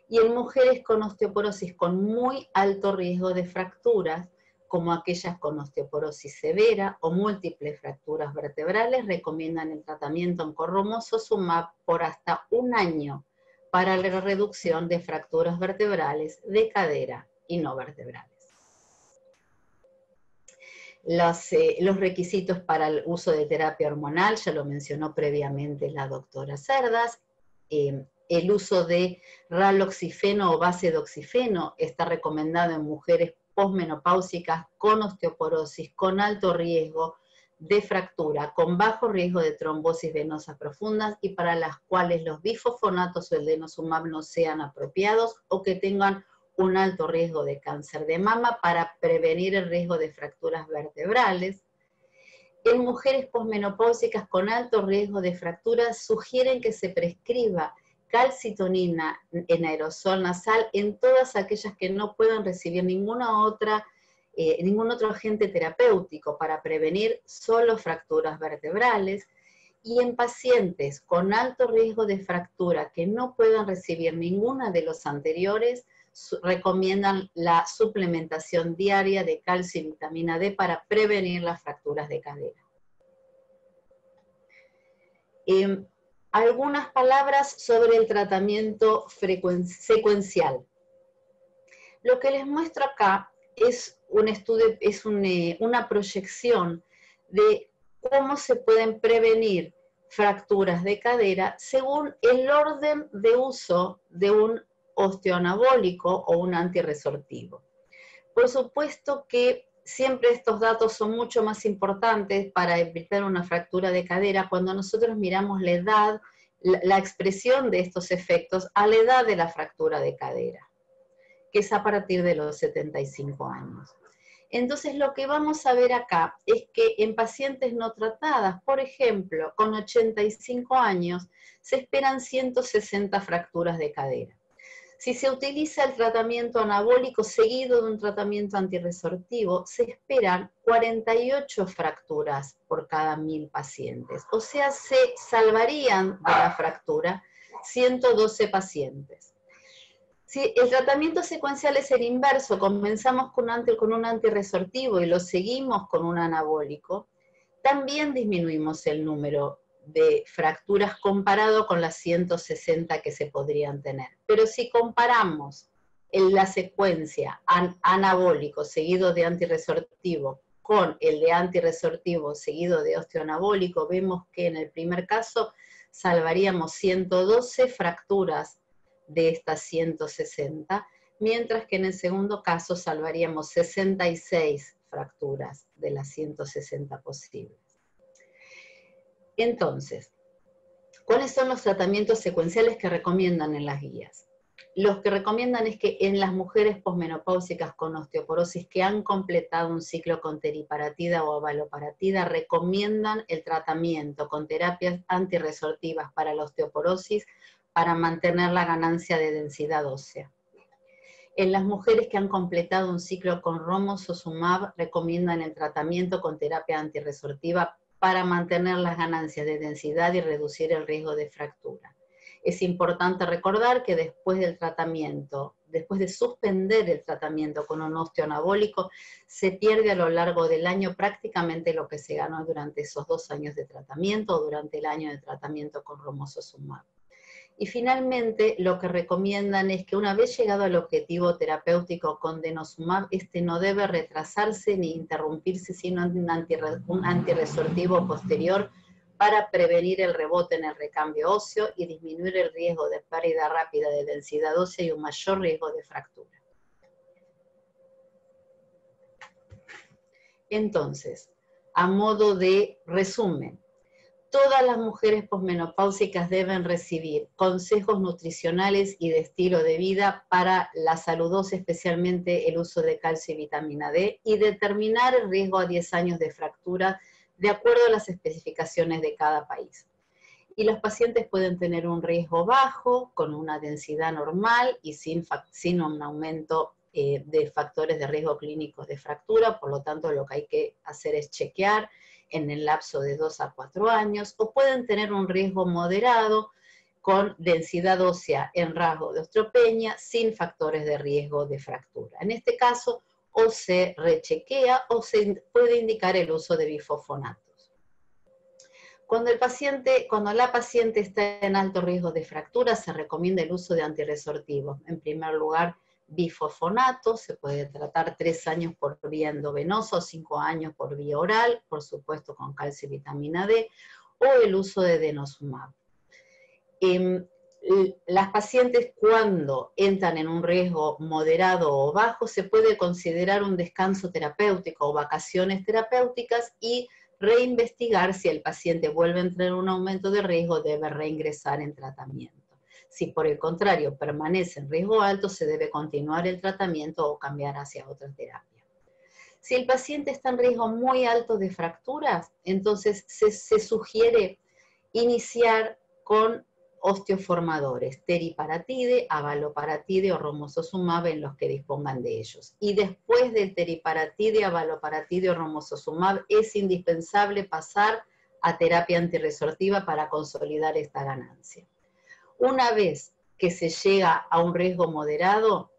Y en mujeres con osteoporosis con muy alto riesgo de fracturas, como aquellas con osteoporosis severa o múltiples fracturas vertebrales, recomiendan el tratamiento con romosozumab por hasta 1 año para la reducción de fracturas vertebrales de cadera y no vertebrales. Los requisitos para el uso de terapia hormonal, ya lo mencionó previamente la doctora Cerdas. El uso de raloxifeno o base de oxifeno está recomendado en mujeres posmenopáusicas con osteoporosis, con alto riesgo de fractura, con bajo riesgo de trombosis venosas profundas y para las cuales los bifosfonatos o el denosumab no sean apropiados o que tengan un alto riesgo de cáncer de mama para prevenir el riesgo de fracturas vertebrales. En mujeres posmenopáusicas con alto riesgo de fracturas sugieren que se prescriba calcitonina en aerosol nasal en todas aquellas que no puedan recibir ningún otro agente terapéutico para prevenir solo fracturas vertebrales, y en pacientes con alto riesgo de fractura que no puedan recibir ninguna de los anteriores, recomiendan la suplementación diaria de calcio y vitamina D para prevenir las fracturas de cadera. Algunas palabras sobre el tratamiento secuencial. Lo que les muestro acá es un estudio, es una proyección de cómo se pueden prevenir fracturas de cadera según el orden de uso de un osteoanabólico o un antirresortivo. Por supuesto que siempre estos datos son mucho más importantes para evitar una fractura de cadera cuando nosotros miramos la edad, la expresión de estos efectos a la edad de la fractura de cadera, que es a partir de los 75 años. Entonces lo que vamos a ver acá es que en pacientes no tratadas, por ejemplo, con 85 años, se esperan 160 fracturas de cadera. Si se utiliza el tratamiento anabólico seguido de un tratamiento antirresortivo, se esperan 48 fracturas por cada 1000 pacientes. O sea, se salvarían de la fractura 112 pacientes. Si el tratamiento secuencial es el inverso, comenzamos con un antirresortivo y lo seguimos con un anabólico, también disminuimos el número de fracturas comparado con las 160 que se podrían tener. Pero si comparamos la secuencia anabólico seguido de antirresortivo con el de antirresortivo seguido de osteoanabólico, vemos que en el primer caso salvaríamos 112 fracturas de estas 160, mientras que en el segundo caso salvaríamos 66 fracturas de las 160 posibles. Entonces, ¿cuáles son los tratamientos secuenciales que recomiendan en las guías? Los que recomiendan es que en las mujeres posmenopáusicas con osteoporosis que han completado un ciclo con teriparatida o avaloparatida, recomiendan el tratamiento con terapias antirresortivas para la osteoporosis para mantener la ganancia de densidad ósea. En las mujeres que han completado un ciclo con romosozumab, recomiendan el tratamiento con terapia antirresortiva para mantener las ganancias de densidad y reducir el riesgo de fractura. Es importante recordar que después del tratamiento, después de suspender el tratamiento con un osteoanabólico, se pierde a lo largo del año prácticamente lo que se ganó durante esos 2 años de tratamiento o durante el año de tratamiento con romosozumab. Y finalmente, lo que recomiendan es que una vez llegado al objetivo terapéutico con denosumab, este no debe retrasarse ni interrumpirse, sino un antirresortivo posterior para prevenir el rebote en el recambio óseo y disminuir el riesgo de pérdida rápida de densidad ósea y un mayor riesgo de fractura. Entonces, a modo de resumen, todas las mujeres posmenopáusicas deben recibir consejos nutricionales y de estilo de vida para la salud ósea, especialmente el uso de calcio y vitamina D, y determinar el riesgo a 10 años de fractura de acuerdo a las especificaciones de cada país. Y los pacientes pueden tener un riesgo bajo, con una densidad normal y sin un aumento de factores de riesgo clínicos de fractura, por lo tanto lo que hay que hacer es chequear en el lapso de 2 a 4 años, o pueden tener un riesgo moderado con densidad ósea en rasgo de osteopenia sin factores de riesgo de fractura. En este caso, o se rechequea o se puede indicar el uso de bifosfonatos. Cuando la paciente está en alto riesgo de fractura, se recomienda el uso de antirresortivos. En primer lugar, bifosfonato, se puede tratar 3 años por vía endovenosa o 5 años por vía oral, por supuesto con calcio y vitamina D, o el uso de denosumab. Las pacientes cuando entran en un riesgo moderado o bajo, se puede considerar un descanso terapéutico o vacaciones terapéuticas y reinvestigar si el paciente vuelve a entrar en un aumento de riesgo, debe reingresar en tratamiento. Si por el contrario permanece en riesgo alto, se debe continuar el tratamiento o cambiar hacia otra terapia. Si el paciente está en riesgo muy alto de fracturas, entonces se sugiere iniciar con osteoformadores, teriparatide, avaloparatide o romosozumab en los que dispongan de ellos. Y después del teriparatide, avaloparatide o romosozumab es indispensable pasar a terapia antirresortiva para consolidar esta ganancia. Una vez que se llega a un riesgo moderado,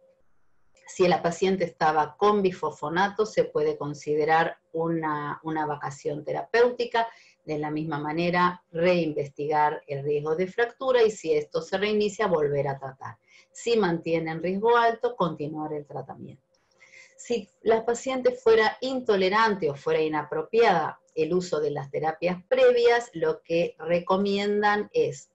si la paciente estaba con bifosfonato, se puede considerar una vacación terapéutica. De la misma manera, reinvestigar el riesgo de fractura y si esto se reinicia, volver a tratar. Si mantiene en riesgo alto, continuar el tratamiento. Si la paciente fuera intolerante o fuera inapropiada el uso de las terapias previas, lo que recomiendan es,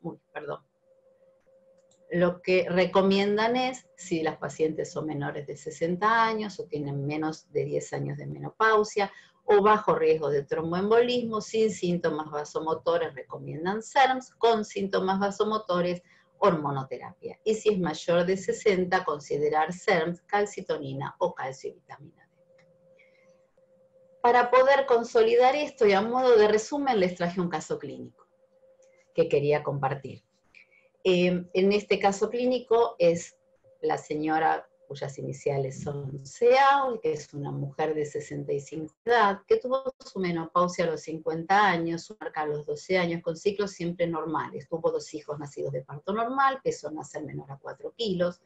si las pacientes son menores de 60 años o tienen menos de 10 años de menopausia o bajo riesgo de tromboembolismo, sin síntomas vasomotores, recomiendan SERMs, con síntomas vasomotores, hormonoterapia. Y si es mayor de 60, considerar SERMs, calcitonina o calcio y vitamina D. Para poder consolidar esto y a modo de resumen les traje un caso clínico que quería compartir. En este caso clínico es la señora cuyas iniciales son CA, que es una mujer de 65 de edad, que tuvo su menopausia a los 50 años, su marca a los 12 años, con ciclos siempre normales. Tuvo 2 hijos nacidos de parto normal, peso nacer menor a 4 kilos,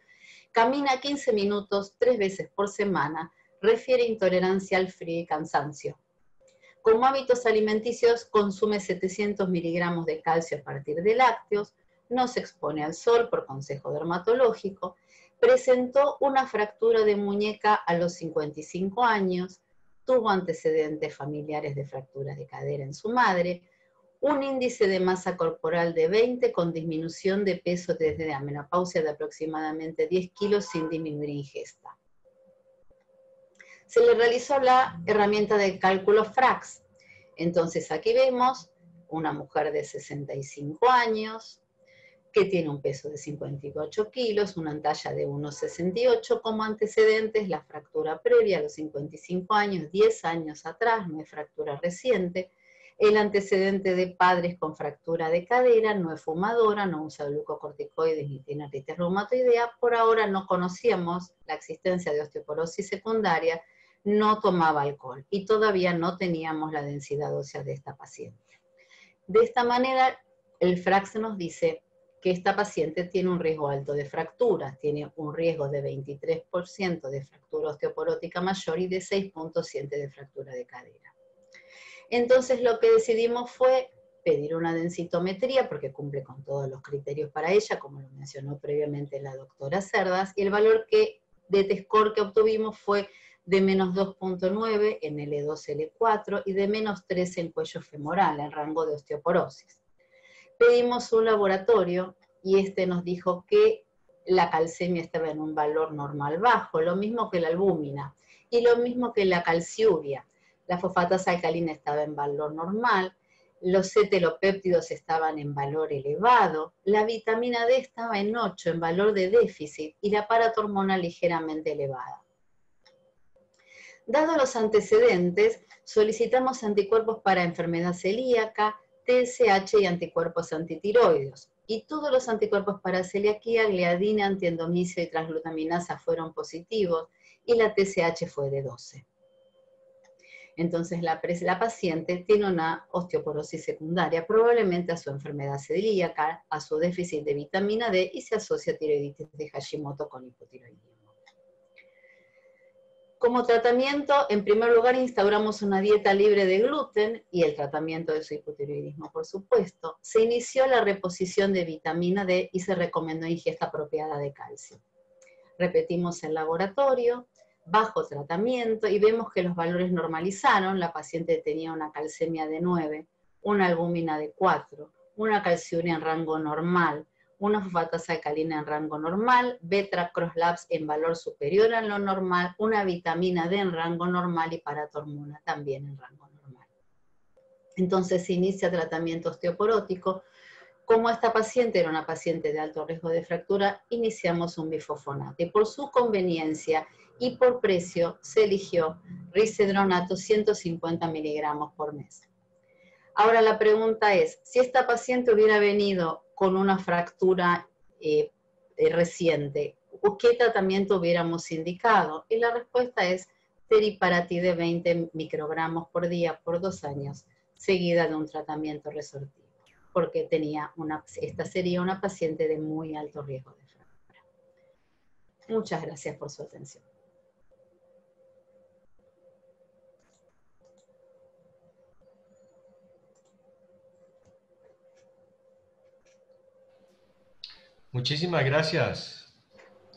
camina 15 minutos 3 veces por semana, refiere intolerancia al frío y cansancio. Como hábitos alimenticios consume 700 miligramos de calcio a partir de lácteos, no se expone al sol por consejo dermatológico, presentó una fractura de muñeca a los 55 años, tuvo antecedentes familiares de fractura de cadera en su madre, un índice de masa corporal de 20 con disminución de peso desde la menopausia de aproximadamente 10 kilos sin disminuir ingesta. Se le realizó la herramienta de cálculo FRAX. Entonces aquí vemos una mujer de 65 años, que tiene un peso de 58 kilos, una talla de 1,68, como antecedentes la fractura previa a los 55 años, 10 años atrás, no es fractura reciente, el antecedente de padres con fractura de cadera, no es fumadora, no usa glucocorticoides ni tiene artritis reumatoidea, por ahora no conocíamos la existencia de osteoporosis secundaria, no tomaba alcohol y todavía no teníamos la densidad ósea de esta paciente. De esta manera, el FRAX nos dice que esta paciente tiene un riesgo alto de fracturas, tiene un riesgo de 23% de fractura osteoporótica mayor y de 6.7% de fractura de cadera. Entonces lo que decidimos fue pedir una densitometría, porque cumple con todos los criterios para ella, como lo mencionó previamente la doctora Cerdas, y el valor de T-score que obtuvimos fue de menos 2.9 en L2, L4 y de menos 3 en cuello femoral, en rango de osteoporosis. Pedimos un laboratorio y este nos dijo que la calcemia estaba en un valor normal bajo, lo mismo que la albúmina y lo mismo que la calciuria. La fosfatasa alcalina estaba en valor normal, los cetelopéptidos estaban en valor elevado, la vitamina D estaba en 8 en valor de déficit y la paratormona ligeramente elevada. Dados los antecedentes, solicitamos anticuerpos para enfermedad celíaca, TSH y anticuerpos antitiroideos. Y todos los anticuerpos para celiaquía, gliadina, antiendomicio y transglutaminasa fueron positivos y la TSH fue de 12. Entonces la paciente tiene una osteoporosis secundaria, probablemente a su enfermedad celíaca, a su déficit de vitamina D y se asocia a tiroiditis de Hashimoto con hipotiroidismo. Como tratamiento, en primer lugar, instauramos una dieta libre de gluten y el tratamiento de su hipotiroidismo, por supuesto. Se inició la reposición de vitamina D y se recomendó ingesta apropiada de calcio. Repetimos el laboratorio, bajo tratamiento, y vemos que los valores normalizaron. La paciente tenía una calcemia de 9, una albúmina de 4, una calciuria en rango normal, una fosfatasa alcalina en rango normal, beta crosslabs en valor superior a lo normal, una vitamina D en rango normal y paratormona también en rango normal. Entonces se inicia tratamiento osteoporótico. Como esta paciente era una paciente de alto riesgo de fractura, iniciamos un bifosfonato. Y por su conveniencia y por precio se eligió risedronato 150 miligramos por mes. Ahora la pregunta es, si esta paciente hubiera venido con una fractura reciente, ¿qué tratamiento hubiéramos indicado? Y la respuesta es teriparatide 20 microgramos por día por 2 años, seguida de un tratamiento resortivo, porque esta sería una paciente de muy alto riesgo de fractura. Muchas gracias por su atención. Muchísimas gracias,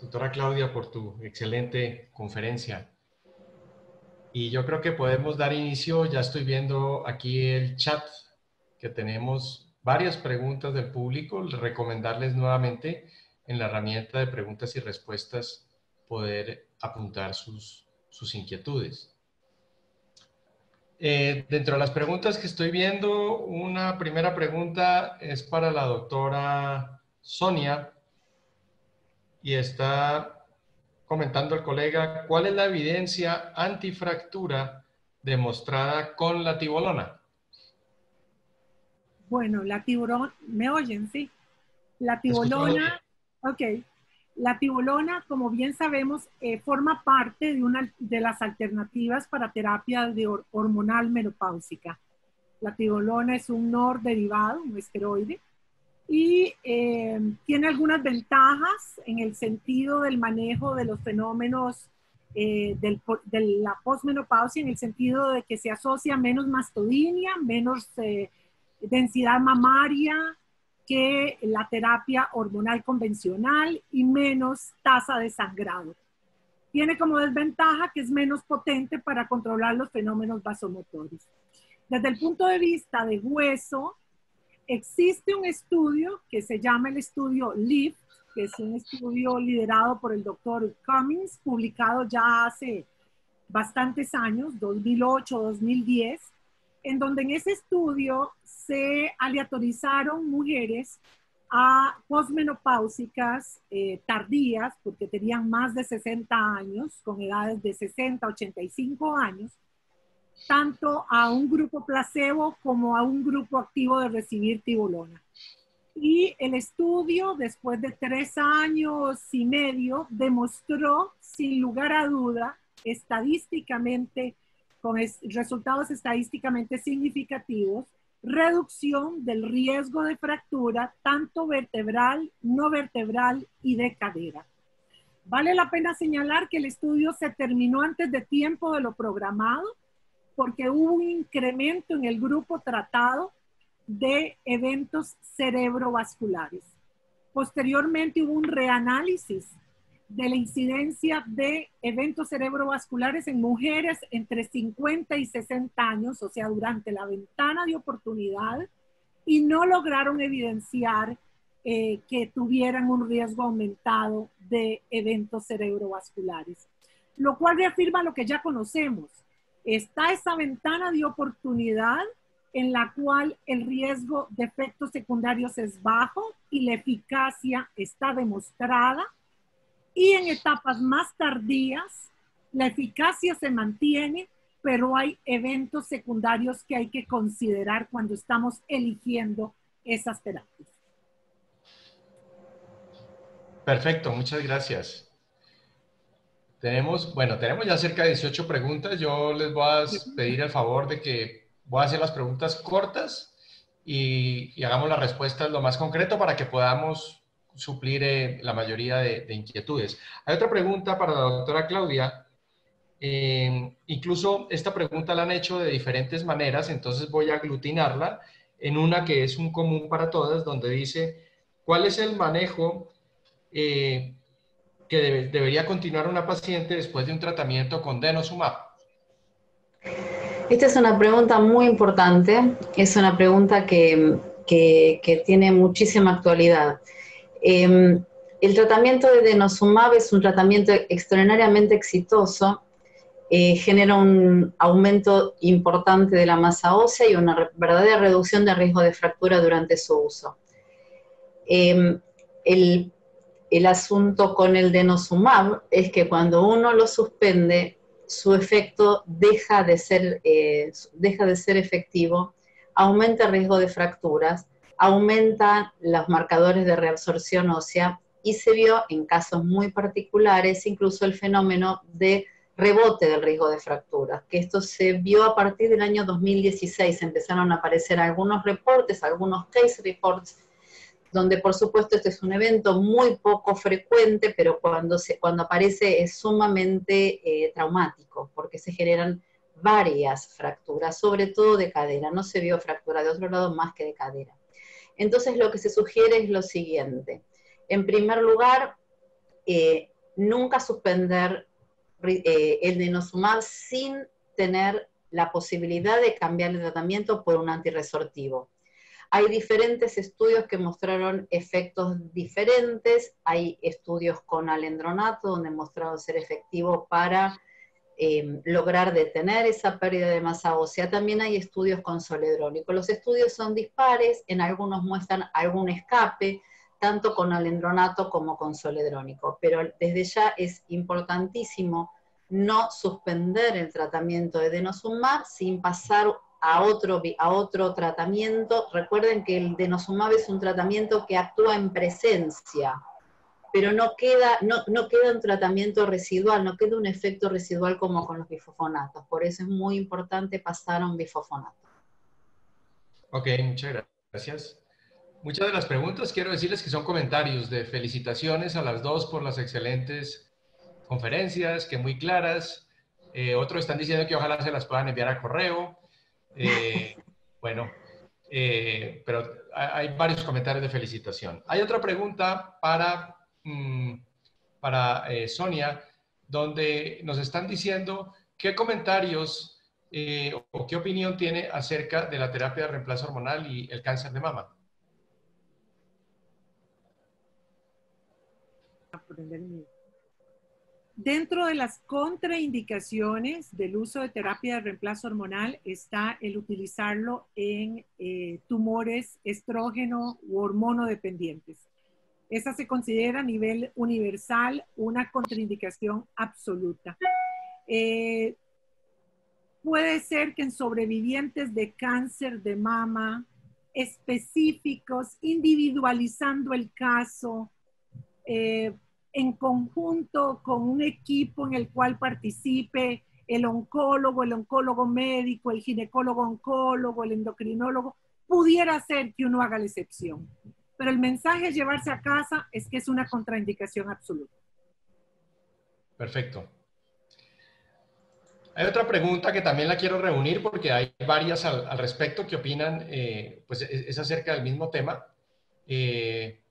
doctora Claudia, por tu excelente conferencia. Y yo creo que podemos dar inicio. Ya estoy viendo aquí el chat, que tenemos varias preguntas del público. Recomendarles nuevamente en la herramienta de preguntas y respuestas poder apuntar sus inquietudes. Dentro de las preguntas que estoy viendo, una primera pregunta es para la doctora Sonia, y está comentando el colega: ¿cuál es la evidencia antifractura demostrada con la tibolona? Bueno, la tiburón, ¿me oyen? Sí. La Te escuchamos bien. tibolona, ok. La tibolona, como bien sabemos, forma parte de una de las alternativas para terapia hormonal menopáusica. La tibolona es un derivado, un esteroide, y tiene algunas ventajas en el sentido del manejo de los fenómenos de la posmenopausia, en el sentido de que se asocia menos mastodinia, menos densidad mamaria que la terapia hormonal convencional y menos tasa de sangrado. Tiene como desventaja que es menos potente para controlar los fenómenos vasomotores. Desde el punto de vista de hueso, existe un estudio que se llama el estudio LIFT, que es un estudio liderado por el doctor Cummings, publicado ya hace bastantes años, 2008, 2010, en donde en ese estudio se aleatorizaron mujeres a posmenopáusicas tardías, porque tenían más de 60 años, con edades de 60 a 85 años, tanto a un grupo placebo como a un grupo activo de recibir tibolona. Y el estudio, después de 3 años y medio, demostró, sin lugar a duda, estadísticamente, con resultados estadísticamente significativos, reducción del riesgo de fractura, tanto vertebral, no vertebral y de cadera. Vale la pena señalar que el estudio se terminó antes de tiempo de lo programado, porque hubo un incremento en el grupo tratado de eventos cerebrovasculares. Posteriormente hubo un reanálisis de la incidencia de eventos cerebrovasculares en mujeres entre 50 y 60 años, o sea, durante la ventana de oportunidad, y no lograron evidenciar que tuvieran un riesgo aumentado de eventos cerebrovasculares, lo cual reafirma lo que ya conocemos. Está esa ventana de oportunidad en la cual el riesgo de efectos secundarios es bajo y la eficacia está demostrada. Y en etapas más tardías, la eficacia se mantiene, pero hay eventos secundarios que hay que considerar cuando estamos eligiendo esas terapias. Perfecto, muchas gracias. Tenemos ya cerca de 18 preguntas. Yo les voy a pedir el favor de que voy a hacer las preguntas cortas y hagamos las respuestas lo más concreto para que podamos suplir la mayoría de inquietudes. Hay otra pregunta para la doctora Claudia. Incluso esta pregunta la han hecho de diferentes maneras, entonces voy a aglutinarla en una que es un común para todas, donde dice, ¿cuál es el manejo que debería continuar una paciente después de un tratamiento con denosumab? Esta es una pregunta muy importante, es una pregunta que tiene muchísima actualidad. El tratamiento de denosumab es un tratamiento extraordinariamente exitoso, genera un aumento importante de la masa ósea y una verdadera reducción de riesgo de fractura durante su uso. El asunto con el denosumab es que cuando uno lo suspende, su efecto deja de ser efectivo, aumenta el riesgo de fracturas, aumentan los marcadores de reabsorción ósea y se vio en casos muy particulares incluso el fenómeno de rebote del riesgo de fracturas, que esto se vio a partir del año 2016, empezaron a aparecer algunos reportes, algunos case reports, donde por supuesto este es un evento muy poco frecuente, pero cuando aparece es sumamente traumático, porque se generan varias fracturas, sobre todo de cadera, no se vio fractura de otro lado más que de cadera. Entonces lo que se sugiere es lo siguiente, en primer lugar, nunca suspender el denosumab sin tener la posibilidad de cambiar el tratamiento por un antirresortivo. Hay diferentes estudios que mostraron efectos diferentes. Hay estudios con alendronato donde mostraron ser efectivo para lograr detener esa pérdida de masa ósea. También hay estudios con zoledrónico. Los estudios son dispares, en algunos muestran algún escape, tanto con alendronato como con zoledrónico. Pero desde ya es importantísimo no suspender el tratamiento de denosumab sin pasar a otro tratamiento. Recuerden que el denosumab es un tratamiento que actúa en presencia, pero no queda un tratamiento residual, no queda un efecto residual como con los bifosfonatos. Por eso es muy importante pasar a un bifosfonato. Ok, muchas gracias. Muchas de las preguntas quiero decirles que son comentarios de felicitaciones a las dos por las excelentes conferencias, que muy claras. Otros están diciendo que ojalá se las puedan enviar a correo. Bueno, pero hay varios comentarios de felicitación. Hay otra pregunta para Sonia, donde nos están diciendo qué comentarios o qué opinión tiene acerca de la terapia de reemplazo hormonal y el cáncer de mama. Dentro de las contraindicaciones del uso de terapia de reemplazo hormonal está el utilizarlo en tumores estrógeno u hormono dependientes. Esa se considera a nivel universal una contraindicación absoluta. Puede ser que en sobrevivientes de cáncer de mama específicos, individualizando el caso, en conjunto con un equipo en el cual participe el oncólogo médico, el ginecólogo oncólogo, el endocrinólogo, pudiera ser que uno haga la excepción. Pero el mensaje es llevarse a casa es que es una contraindicación absoluta. Perfecto. Hay otra pregunta que también la quiero reunir porque hay varias al respecto que opinan, pues es acerca del mismo tema.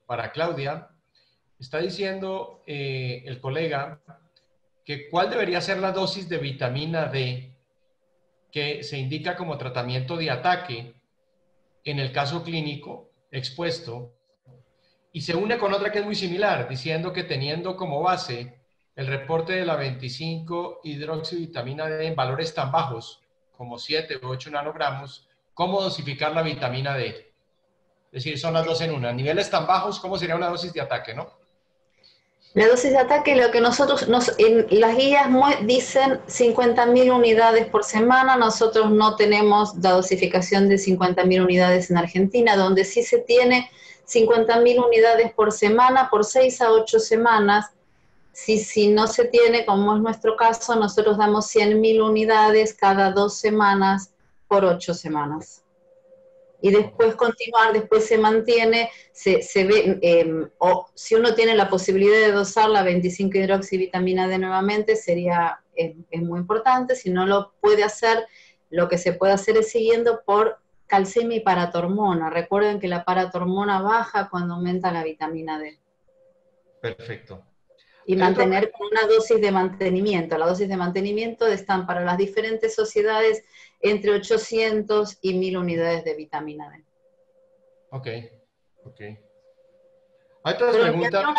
Para Claudia, está diciendo el colega que cuál debería ser la dosis de vitamina D que se indica como tratamiento de ataque en el caso clínico expuesto, y se une con otra que es muy similar, diciendo que teniendo como base el reporte de la 25-hidroxivitamina D en valores tan bajos como 7 o 8 nanogramos, ¿cómo dosificar la vitamina D? Es decir, son las dos en una. Niveles tan bajos, ¿cómo sería una dosis de ataque, no? La dosis de ataque, lo que nosotros, en las guías dicen 50.000 unidades por semana. Nosotros no tenemos la dosificación de 50.000 unidades en Argentina, donde sí se tiene 50.000 unidades por semana, por 6 a 8 semanas. Si no se tiene, como es nuestro caso, nosotros damos 100.000 unidades cada 2 semanas por 8 semanas. Y después continuar, después se mantiene, se ve, o si uno tiene la posibilidad de dosar la 25-hidroxivitamina D nuevamente, es muy importante. Si no lo puede hacer, lo que se puede hacer es siguiendo por calcemia y paratormona. Recuerden que la paratormona baja cuando aumenta la vitamina D. Perfecto. Y mantener una dosis de mantenimiento. La dosis de mantenimiento están para las diferentes sociedades entre 800 y 1000 unidades de vitamina D. Ok. Hay otras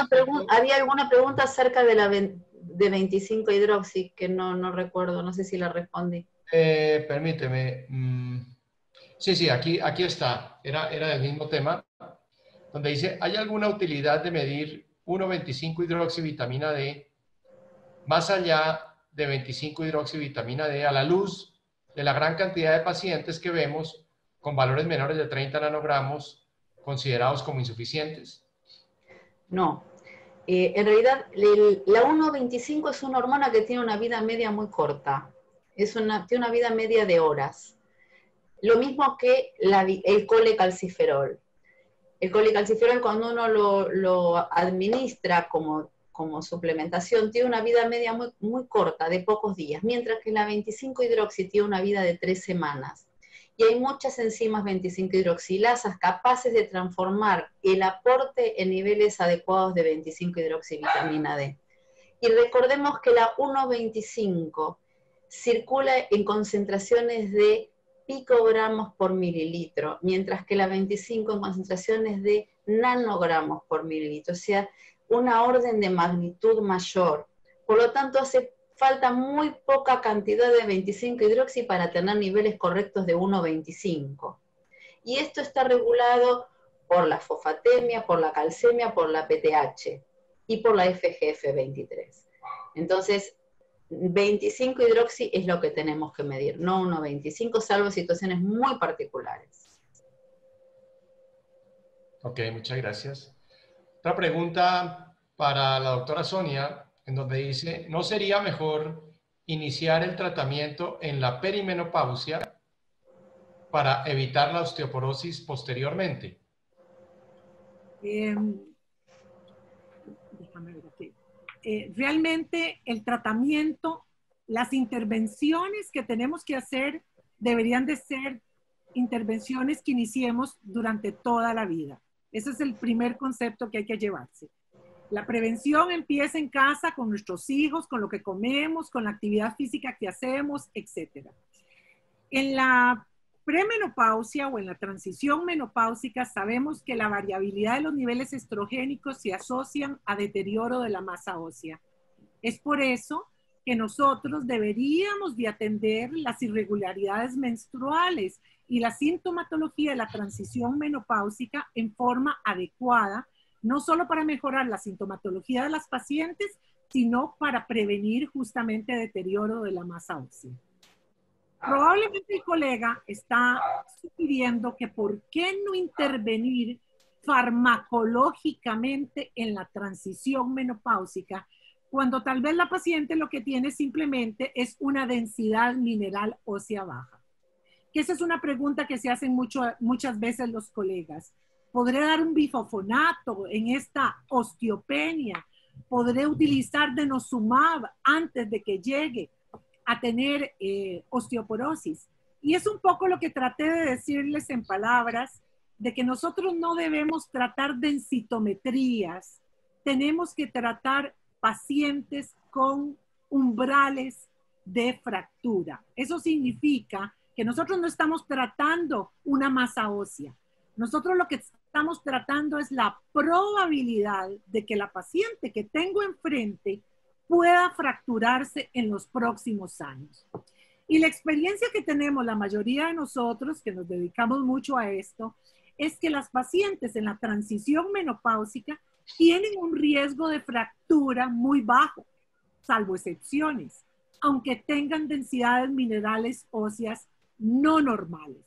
preguntas. Había alguna pregunta acerca de la de 25-hidroxi que no recuerdo, no sé si la respondí. Permíteme. Sí, aquí está. Era del mismo tema, donde dice, ¿hay alguna utilidad de medir 1,25-hidroxivitamina D más allá de 25-hidroxivitamina D a la luz de la gran cantidad de pacientes que vemos con valores menores de 30 nanogramos considerados como insuficientes? No. En realidad, la 1,25 es una hormona que tiene una vida media muy corta. Tiene una vida media de horas. Lo mismo que el colecalciferol. El colecalciferol, cuando uno lo administra como suplementación, tiene una vida media muy, muy corta, de pocos días, mientras que la 25-hidroxi tiene una vida de 3 semanas. Y hay muchas enzimas 25-hidroxilasas capaces de transformar el aporte en niveles adecuados de 25-hidroxivitamina D. Y recordemos que la 1,25 circula en concentraciones de picogramos por mililitro, mientras que la 25 en concentraciones de nanogramos por mililitro, o sea, una orden de magnitud mayor. Por lo tanto, hace falta muy poca cantidad de 25-hidroxi para tener niveles correctos de 1,25. Y esto está regulado por la fosfatemia, por la calcemia, por la PTH y por la FGF23. Entonces, 25 hidroxi es lo que tenemos que medir, no 1,25, salvo situaciones muy particulares. Ok, muchas gracias. Otra pregunta para la doctora Sonia, en donde dice, ¿no sería mejor iniciar el tratamiento en la perimenopausia para evitar la osteoporosis posteriormente? Déjame ver aquí. Realmente el tratamiento, las intervenciones que tenemos que hacer deberían de ser intervenciones que iniciemos durante toda la vida. Ese es el primer concepto que hay que llevarse. La prevención empieza en casa con nuestros hijos, con lo que comemos, con la actividad física que hacemos, etc. En la premenopausia o en la transición menopáusica sabemos que la variabilidad de los niveles estrogénicos se asocian a deterioro de la masa ósea. Es por eso que nosotros deberíamos de atender las irregularidades menstruales y la sintomatología de la transición menopáusica en forma adecuada, no solo para mejorar la sintomatología de las pacientes, sino para prevenir justamente deterioro de la masa ósea. Probablemente el colega está sugiriendo que por qué no intervenir farmacológicamente en la transición menopáusica, cuando tal vez la paciente lo que tiene simplemente es una densidad mineral ósea baja. Que esa es una pregunta que se hacen muchas veces los colegas. ¿Podré dar un bifosfonato en esta osteopenia? ¿Podré utilizar denosumab antes de que llegue a tener osteoporosis? Y es un poco lo que traté de decirles en palabras, de que nosotros no debemos tratar densitometrías, tenemos que tratar pacientes con umbrales de fractura. Eso significa que nosotros no estamos tratando una masa ósea. Nosotros lo que estamos tratando es la probabilidad de que la paciente que tengo enfrente pueda fracturarse en los próximos años. Y la experiencia que tenemos la mayoría de nosotros, que nos dedicamos mucho a esto, es que las pacientes en la transición menopáusica tienen un riesgo de fractura muy bajo, salvo excepciones, aunque tengan densidades minerales óseas no normales.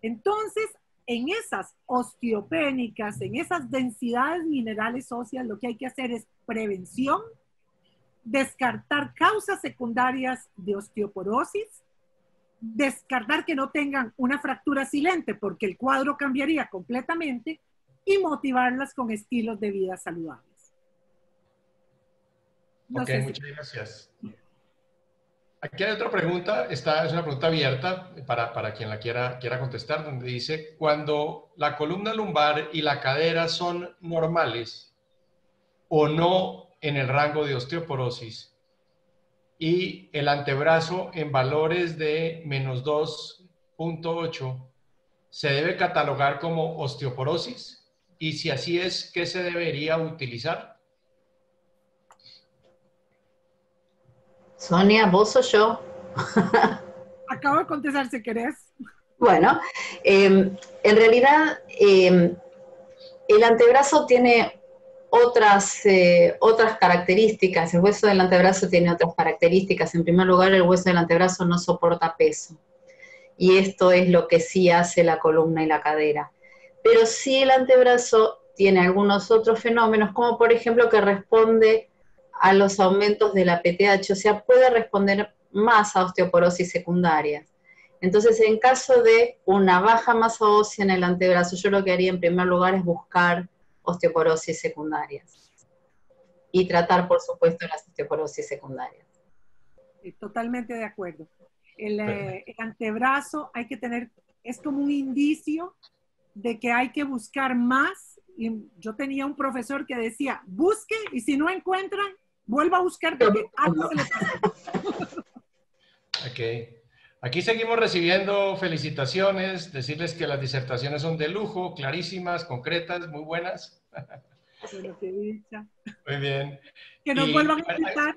Entonces, en esas osteopénicas, en esas densidades minerales óseas, lo que hay que hacer es prevención, descartar causas secundarias de osteoporosis, descartar que no tengan una fractura silente porque el cuadro cambiaría completamente y motivarlas con estilos de vida saludables. No sé muchas gracias. Aquí hay otra pregunta, esta es una pregunta abierta para quien la quiera contestar, donde dice, cuando la columna lumbar y la cadera son normales o no en el rango de osteoporosis y el antebrazo en valores de menos 2.8, ¿se debe catalogar como osteoporosis? Y si así es, ¿qué se debería utilizar? Sonia, ¿vos o yo? Acabo de contestar, si querés. Bueno, en realidad el antebrazo tiene otras características. El hueso del antebrazo tiene otras características. En primer lugar, el hueso del antebrazo no soporta peso. Y esto es lo que sí hace la columna y la cadera. Pero sí el antebrazo tiene algunos otros fenómenos, como por ejemplo que responde a los aumentos de la PTH, o sea, puede responder más a osteoporosis secundaria. Entonces, en caso de una baja masa ósea en el antebrazo, yo lo que haría en primer lugar es buscar osteoporosis secundarias y tratar, por supuesto, las osteoporosis secundarias. Totalmente de acuerdo. El antebrazo hay que tener, es como un indicio de que hay que buscar más. Y yo tenía un profesor que decía, busque y si no encuentran, vuelva a buscar porque algo se le pasó. Ok. Aquí seguimos recibiendo felicitaciones, decirles que las disertaciones son de lujo, clarísimas, concretas, muy buenas. Pero qué dicha. Muy bien. Que nos vuelvan a invitar.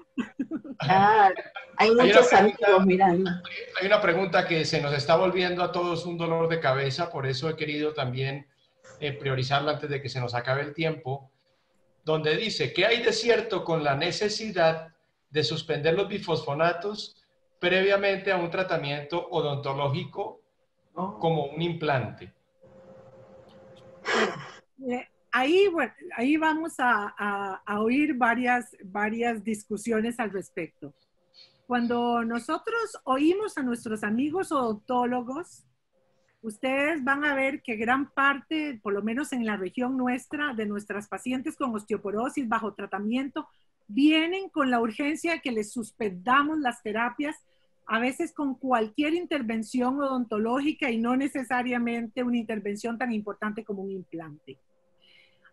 Hay muchos amigos mirando. Hay una pregunta que se nos está volviendo a todos un dolor de cabeza, por eso he querido también priorizarla antes de que se nos acabe el tiempo, donde dice, ¿qué hay de cierto con la necesidad de suspender los bifosfonatos previamente a un tratamiento odontológico como un implante? Bueno, ahí vamos a oír varias discusiones al respecto. Cuando nosotros oímos a nuestros amigos odontólogos, ustedes van a ver que gran parte, por lo menos en la región nuestra, de nuestras pacientes con osteoporosis bajo tratamiento, vienen con la urgencia de que les suspendamos las terapias, a veces con cualquier intervención odontológica y no necesariamente una intervención tan importante como un implante.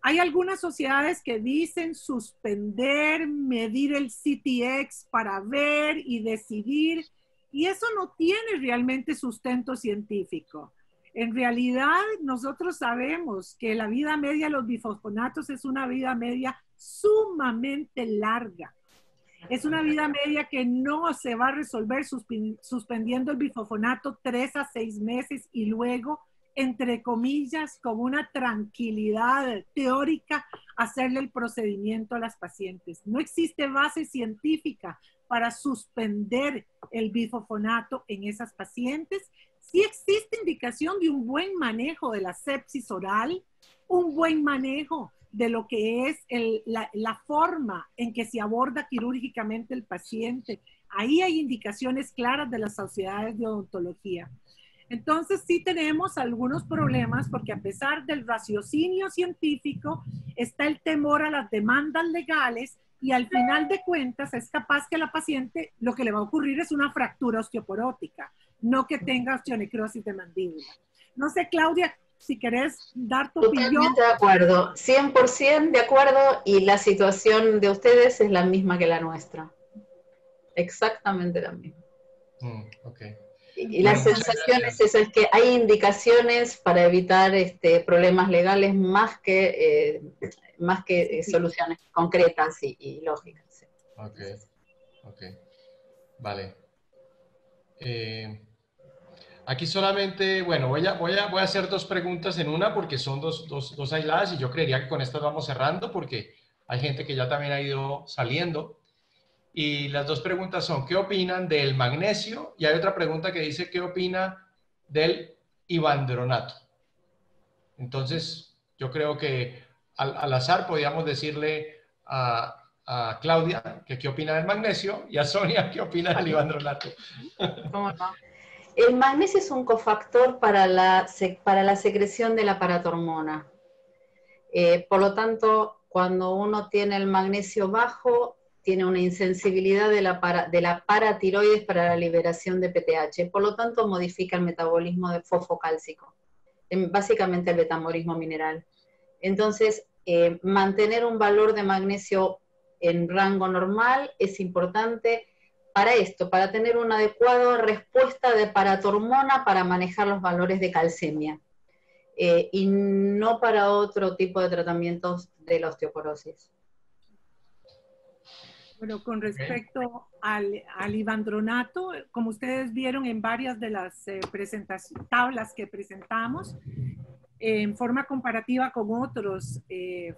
Hay algunas sociedades que dicen suspender, medir el CTX para ver y decidir, y eso no tiene realmente sustento científico. En realidad, nosotros sabemos que la vida media de los bifosfonatos es una vida media sumamente larga. Es una vida media que no se va a resolver suspendiendo el bifosfonato 3 a 6 meses y luego, entre comillas, con una tranquilidad teórica, hacerle el procedimiento a las pacientes. No existe base científica para suspender el bifosfonato en esas pacientes. Sí existe indicación de un buen manejo de la sepsis oral, un buen manejo de lo que es la forma en que se aborda quirúrgicamente el paciente. Ahí hay indicaciones claras de las sociedades de odontología. Entonces sí tenemos algunos problemas porque a pesar del raciocinio científico está el temor a las demandas legales y al final de cuentas es capaz que a la paciente lo que le va a ocurrir es una fractura osteoporótica, no que tenga osteonecrosis de mandíbula. No sé, Claudia, si querés dar tu opinión. Totalmente de acuerdo, 100% de acuerdo, y la situación de ustedes es la misma que la nuestra. Exactamente la misma. Okay. Y la sensación es esa, es que hay indicaciones para evitar problemas legales más que soluciones concretas y lógicas. Sí. Ok. Vale. Aquí solamente, bueno, voy a hacer dos preguntas en una porque son dos aisladas y yo creería que con estas vamos cerrando porque hay gente que ya también ha ido saliendo. Y las dos preguntas son, ¿qué opinan del magnesio? Y hay otra pregunta que dice, ¿qué opina del ivandronato? Entonces, yo creo que al azar podríamos decirle a Claudia que qué opina del magnesio y a Sonia qué opina del ivandronato. ¿Cómo no? El magnesio es un cofactor para la secreción de la paratormona. Por lo tanto, cuando uno tiene el magnesio bajo, tiene una insensibilidad de la paratiroides para la liberación de PTH. Por lo tanto, modifica el metabolismo de fosfocálcico, básicamente el betamorismo mineral. Entonces, mantener un valor de magnesio en rango normal es importante para esto, para tener una adecuada respuesta de paratormona para manejar los valores de calcemia. Y no para otro tipo de tratamientos de la osteoporosis. Bueno, con respecto al ivandronato, como ustedes vieron en varias de las tablas que presentamos, en forma comparativa con otros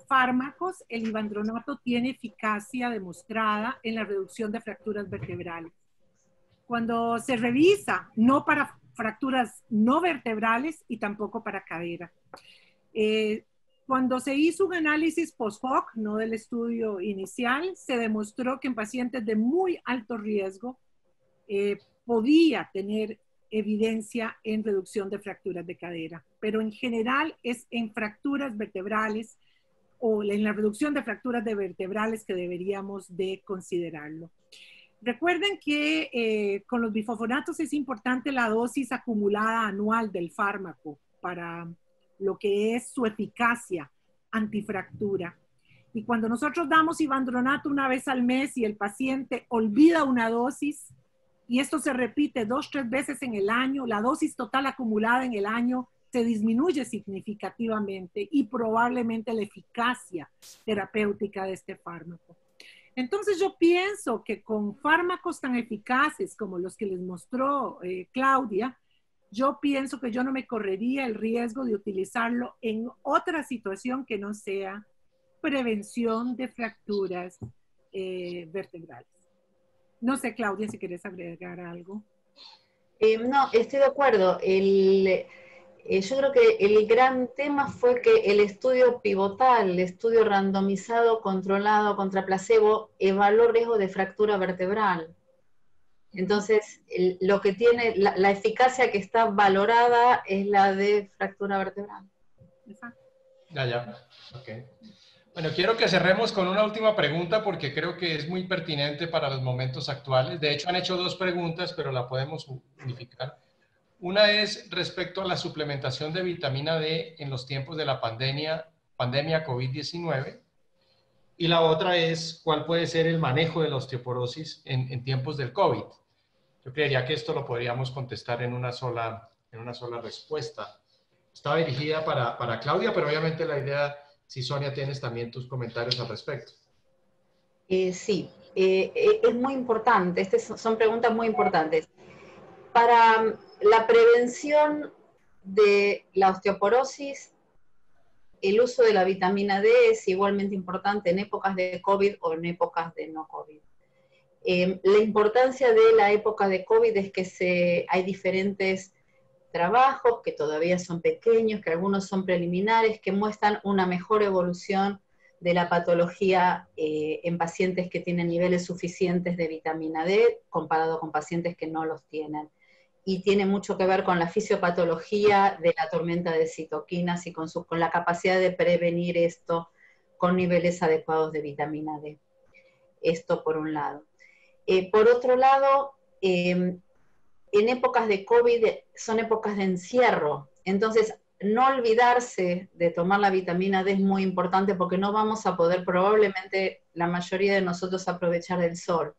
fármacos, el ivandronato tiene eficacia demostrada en la reducción de fracturas vertebrales. Cuando se revisa, no para fracturas no vertebrales y tampoco para cadera. Cuando se hizo un análisis post-hoc, no del estudio inicial, se demostró que en pacientes de muy alto riesgo podía tener evidencia en reducción de fracturas de cadera, pero en general es en fracturas vertebrales o en la reducción de fracturas de vertebrales que deberíamos de considerarlo. Recuerden que con los bifosfonatos es importante la dosis acumulada anual del fármaco para lo que es su eficacia antifractura. Y cuando nosotros damos ivandronato una vez al mes y el paciente olvida una dosis, y esto se repite 2 o 3 veces en el año, la dosis total acumulada en el año se disminuye significativamente y probablemente la eficacia terapéutica de este fármaco. Entonces yo pienso que con fármacos tan eficaces como los que les mostró Claudia, yo pienso que yo no me correría el riesgo de utilizarlo en otra situación que no sea prevención de fracturas vertebrales. No sé, Claudia, si quieres agregar algo. No, estoy de acuerdo. Yo creo que el gran tema fue que el estudio pivotal, el estudio randomizado, controlado contra placebo, evaluó riesgo de fractura vertebral. Entonces, lo que tiene, la eficacia que está valorada es la de fractura vertebral. Exacto. Ya. Ok. Bueno, quiero que cerremos con una última pregunta porque creo que es muy pertinente para los momentos actuales. De hecho, han hecho dos preguntas, pero la podemos unificar. Una es respecto a la suplementación de vitamina D en los tiempos de la pandemia COVID-19. Y la otra es cuál puede ser el manejo de la osteoporosis en tiempos del COVID. Yo creería que esto lo podríamos contestar en una sola respuesta. Estaba dirigida para Claudia, pero obviamente la idea, si Sonia tienes también tus comentarios al respecto. Sí, es muy importante, estas son preguntas muy importantes. Para la prevención de la osteoporosis, el uso de la vitamina D es igualmente importante en épocas de COVID o en épocas de no COVID. La importancia de la época de COVID es que hay diferentes trabajos que todavía son pequeños, que algunos son preliminares, que muestran una mejor evolución de la patología en pacientes que tienen niveles suficientes de vitamina D comparado con pacientes que no los tienen. Y tiene mucho que ver con la fisiopatología de la tormenta de citoquinas y con la capacidad de prevenir esto con niveles adecuados de vitamina D. Esto por un lado. Por otro lado, en épocas de COVID son épocas de encierro, entonces no olvidarse de tomar la vitamina D es muy importante porque no vamos a poder probablemente la mayoría de nosotros aprovechar el sol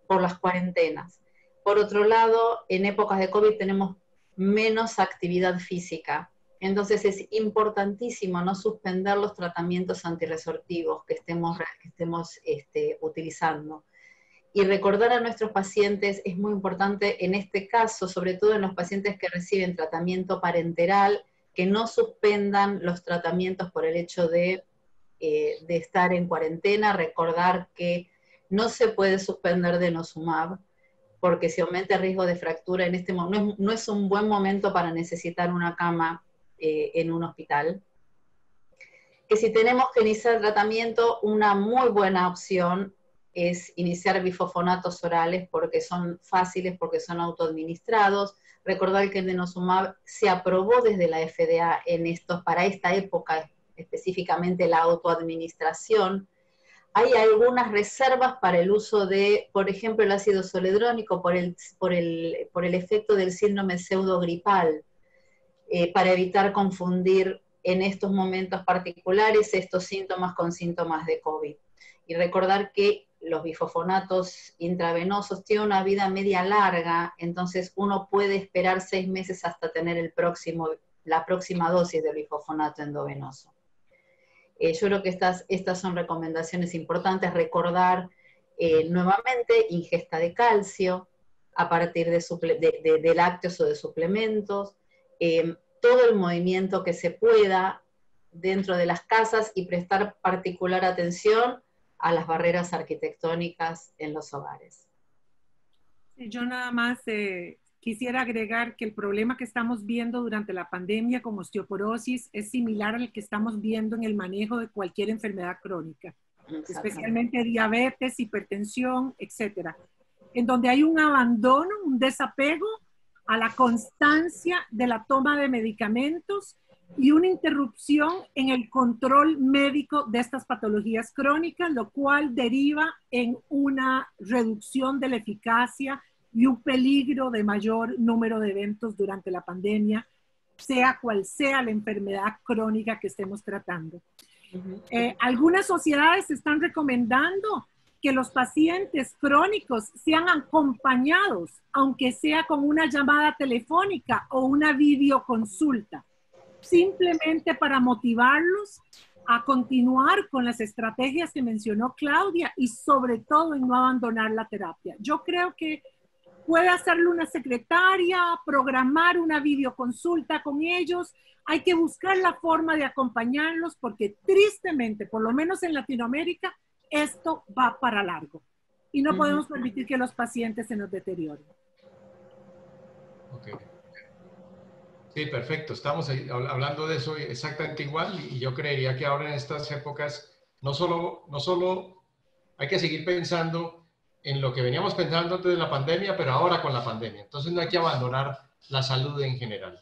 por las cuarentenas. Por otro lado, en épocas de COVID tenemos menos actividad física, entonces es importantísimo no suspender los tratamientos antirresortivos que estemos utilizando. Y recordar a nuestros pacientes es muy importante en este caso, sobre todo en los pacientes que reciben tratamiento parenteral, que no suspendan los tratamientos por el hecho de estar en cuarentena. Recordar que no se puede suspender denosumab, porque si aumenta el riesgo de fractura en este momento, no es un buen momento para necesitar una cama en un hospital. Que si tenemos que iniciar tratamiento, una muy buena opción es iniciar bifosfonatos orales porque son fáciles, porque son autoadministrados. Recordar que el denosumab se aprobó desde la FDA para esta época, específicamente la autoadministración. Hay algunas reservas para el uso de, por ejemplo, el ácido zoledrónico por el efecto del síndrome pseudogripal, para evitar confundir en estos momentos particulares estos síntomas con síntomas de COVID. Y recordar que los bifosfonatos intravenosos tienen una vida media larga, entonces uno puede esperar 6 meses hasta tener la próxima dosis de bifosfonato endovenoso. Yo creo que estas son recomendaciones importantes. Recordar nuevamente ingesta de calcio a partir de lácteos o de suplementos, todo el movimiento que se pueda dentro de las casas y prestar particular atención a las barreras arquitectónicas en los hogares. Yo nada más quisiera agregar que el problema que estamos viendo durante la pandemia con osteoporosis es similar al que estamos viendo en el manejo de cualquier enfermedad crónica, especialmente diabetes, hipertensión, etcétera, en donde hay un abandono, un desapego a la constancia de la toma de medicamentos y una interrupción en el control médico de estas patologías crónicas, lo cual deriva en una reducción de la eficacia y un peligro de mayor número de eventos durante la pandemia, sea cual sea la enfermedad crónica que estemos tratando. Algunas sociedades están recomendando que los pacientes crónicos sean acompañados, aunque sea con una llamada telefónica o una videoconsulta, simplemente para motivarlos a continuar con las estrategias que mencionó Claudia y sobre todo en no abandonar la terapia. Yo creo que puede hacerlo una secretaria, programar una videoconsulta con ellos. Hay que buscar la forma de acompañarlos porque tristemente, por lo menos en Latinoamérica, esto va para largo. y no podemos permitir que los pacientes se nos deterioren. Ok. Sí, perfecto. Estamos hablando de eso exactamente igual y yo creería que ahora en estas épocas no solo hay que seguir pensando en lo que veníamos pensando antes de la pandemia, pero ahora con la pandemia. Entonces no hay que abandonar la salud en general.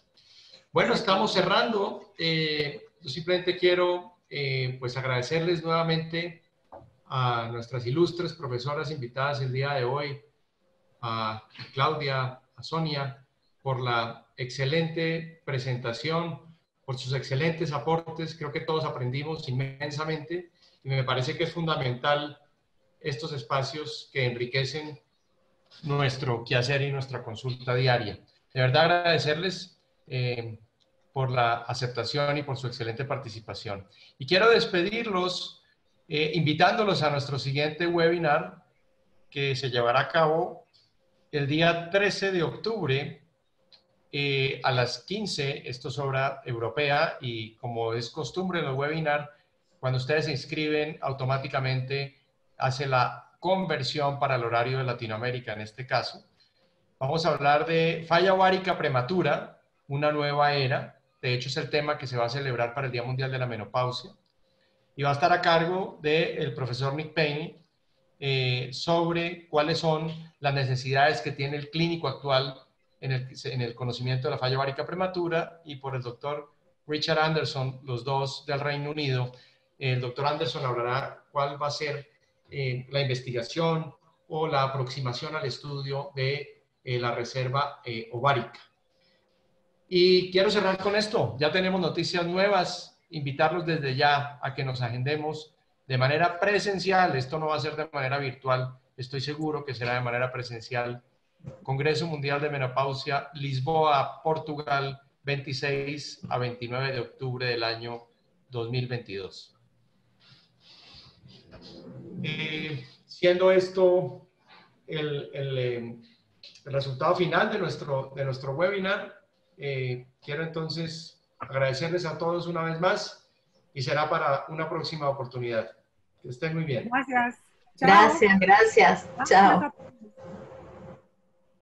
Bueno, estamos cerrando. Yo simplemente quiero pues agradecerles nuevamente a nuestras ilustres profesoras invitadas el día de hoy, a Claudia, a Sonia, por la excelente presentación, por sus excelentes aportes. Creo que todos aprendimos inmensamente y me parece que es fundamental estos espacios que enriquecen nuestro quehacer y nuestra consulta diaria. De verdad agradecerles por la aceptación y por su excelente participación. Y quiero despedirlos invitándolos a nuestro siguiente webinar que se llevará a cabo el día 13 de octubre a las 15. Esto es hora europea y como es costumbre en los webinars, cuando ustedes se inscriben automáticamente hace la conversión para el horario de Latinoamérica en este caso. Vamos a hablar de falla ovárica prematura, una nueva era. De hecho, es el tema que se va a celebrar para el Día Mundial de la Menopausia. Y va a estar a cargo del profesor Nick Payne sobre cuáles son las necesidades que tiene el clínico actual en el conocimiento de la falla ovárica prematura, y por el doctor Richard Anderson, los dos del Reino Unido. El doctor Anderson hablará cuál va a ser la investigación o la aproximación al estudio de la reserva ovárica. Y quiero cerrar con esto. Ya tenemos noticias nuevas. Invitarlos desde ya a que nos agendemos de manera presencial. Esto no va a ser de manera virtual. Estoy seguro que será de manera presencial. Congreso Mundial de Menopausia, Lisboa, Portugal, 26 a 29 de octubre del año 2022. Siendo esto el resultado final de nuestro webinar, quiero entonces agradecerles a todos una vez más y será para una próxima oportunidad. Que estén muy bien. Gracias. Chao. Gracias. Chao.